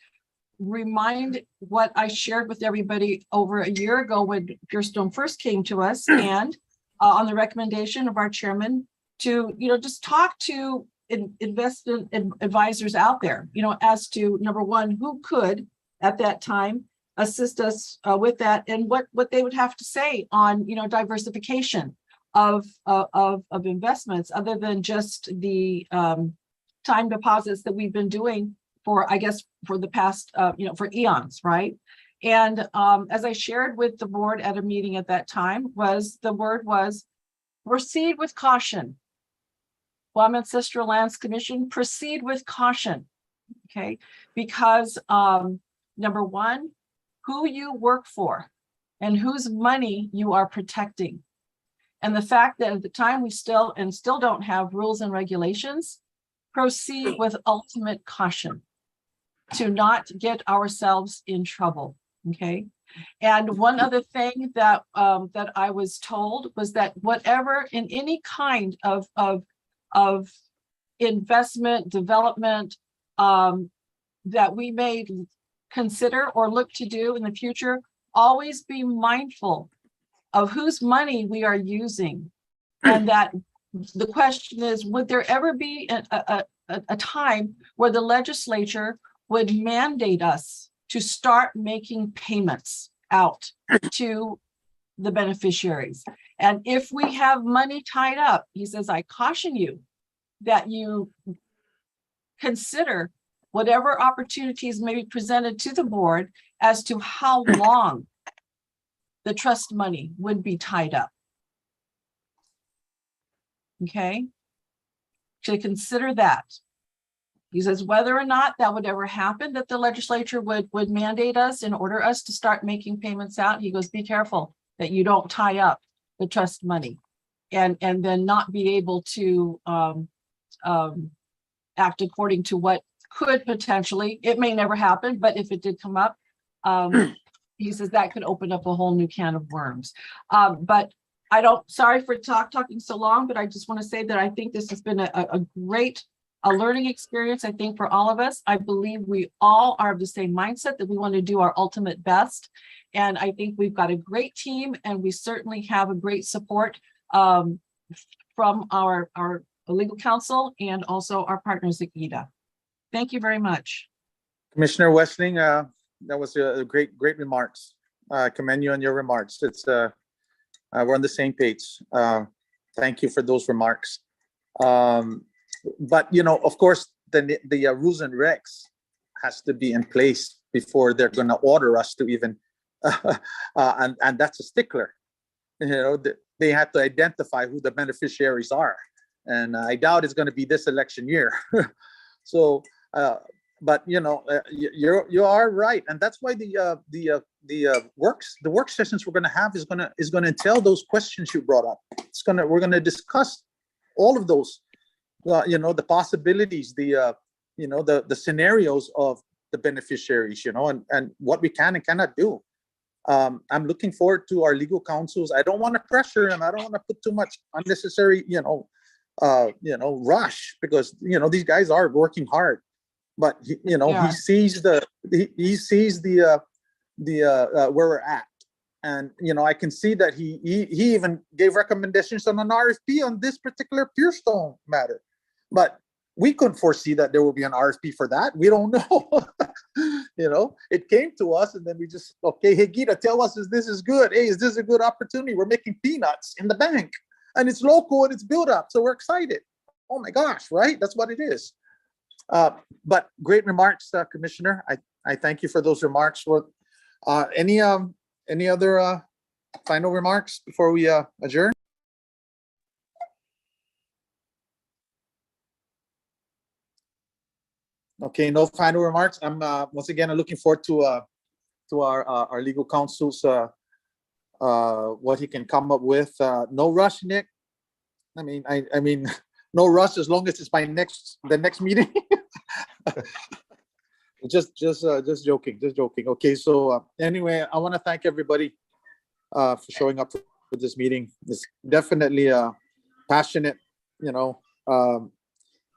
remind what I shared with everybody over a year ago when Purestone first came to us, and on the recommendation of our chairman to, just talk to investment advisors out there, as to, number one, who could at that time assist us with that, and what they would have to say on, diversification of investments, other than just the time deposits that we've been doing for, I guess, for the past, for eons, right? And as I shared with the board at a meeting at that time, the word was proceed with caution. Guam Ancestral Lands Commission, proceed with caution, okay? Because number one, who you work for and whose money you are protecting. And the fact that at the time we still don't have rules and regulations, proceed with ultimate caution to not get ourselves in trouble, okay? And one other thing that that I was told was that whatever in any kind of investment development that we may consider or look to do in the future, always be mindful of whose money we are using. And that the question is, would there ever be a time where the legislature would mandate us to start making payments out to the beneficiaries? And if we have money tied up, he says, I caution you that you consider whatever opportunities may be presented to the board as to how long the trust money would be tied up. Okay, to consider that. He says whether or not that would ever happen, that the legislature would mandate us and order us to start making payments out. He goes, be careful that you don't tie up the trust money and then not be able to act according to what could potentially, it may never happen, but if it did come up, he says that could open up a whole new can of worms. But I don't, sorry for talking so long, but I just want to say that I think this has been a great learning experience, I think, for all of us. I believe we all are of the same mindset that we want to do our ultimate best. And I think we've got a great team, and we certainly have a great support from our legal counsel and also our partners at GIDA. Thank you very much. Commissioner Westling, that was a great remarks. I commend you on your remarks. It's we're on the same page. Thank you for those remarks. But of course, the rules and regs has to be in place before they're going to order us to even, and that's a stickler. They have to identify who the beneficiaries are, and I doubt it's going to be this election year. So, but you are right, and that's why the work sessions we're going to have is going to entail those questions you brought up. We're going to discuss all of those, the possibilities, the scenarios of the beneficiaries, and what we can and cannot do. I'm looking forward to our legal counsels. I don't want to pressure them. I don't want to put too much unnecessary, rush, because these guys are working hard. But he sees the where we're at, and I can see that he even gave recommendations on an RFP on this particular Purestone matter, but we couldn't foresee that there will be an RFP for that. We don't know. It came to us, and then we just, okay, hey Gita, tell us if this is good. Hey, is this a good opportunity? We're making peanuts in the bank, and it's local and it's built up, so we're excited. Oh my gosh, right? That's what it is. But great remarks, Commissioner. I thank you for those remarks. Any other final remarks before we adjourn? Okay, no final remarks. I'm once again looking forward to our legal counsel's what he can come up with. No rush, Nick. I mean, no rush as long as it's by the next meeting. just joking. Okay, so anyway, I want to thank everybody for showing up for this meeting. It's definitely passionate,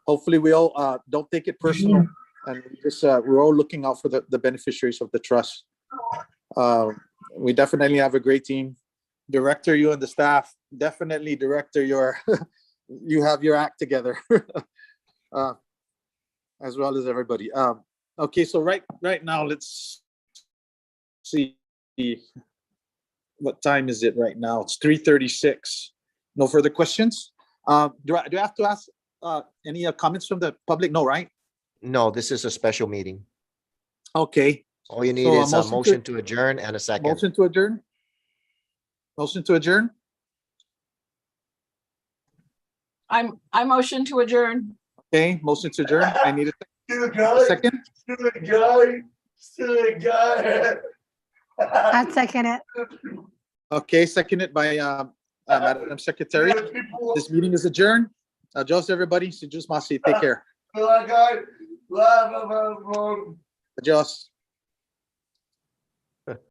hopefully we all don't take it personal, and just we're all looking out for the beneficiaries of the trust. We definitely have a great team. Director, you and the staff, definitely director, you have your act together, as well as everybody. Okay, so right now, let's see. What time is it right now? It's 3:36. No further questions? Do I have to ask any comments from the public? No, right? No, this is a special meeting. Okay. All you need So, is a motion to adjourn and a second. Motion to adjourn? Motion to adjourn? I motion to adjourn. Okay, motion to adjourn. I need a second. I'd second it. Okay, seconded by Madam Secretary. This meeting is adjourned. Adios, everybody. Si Diyos Masi. Take care. Adios.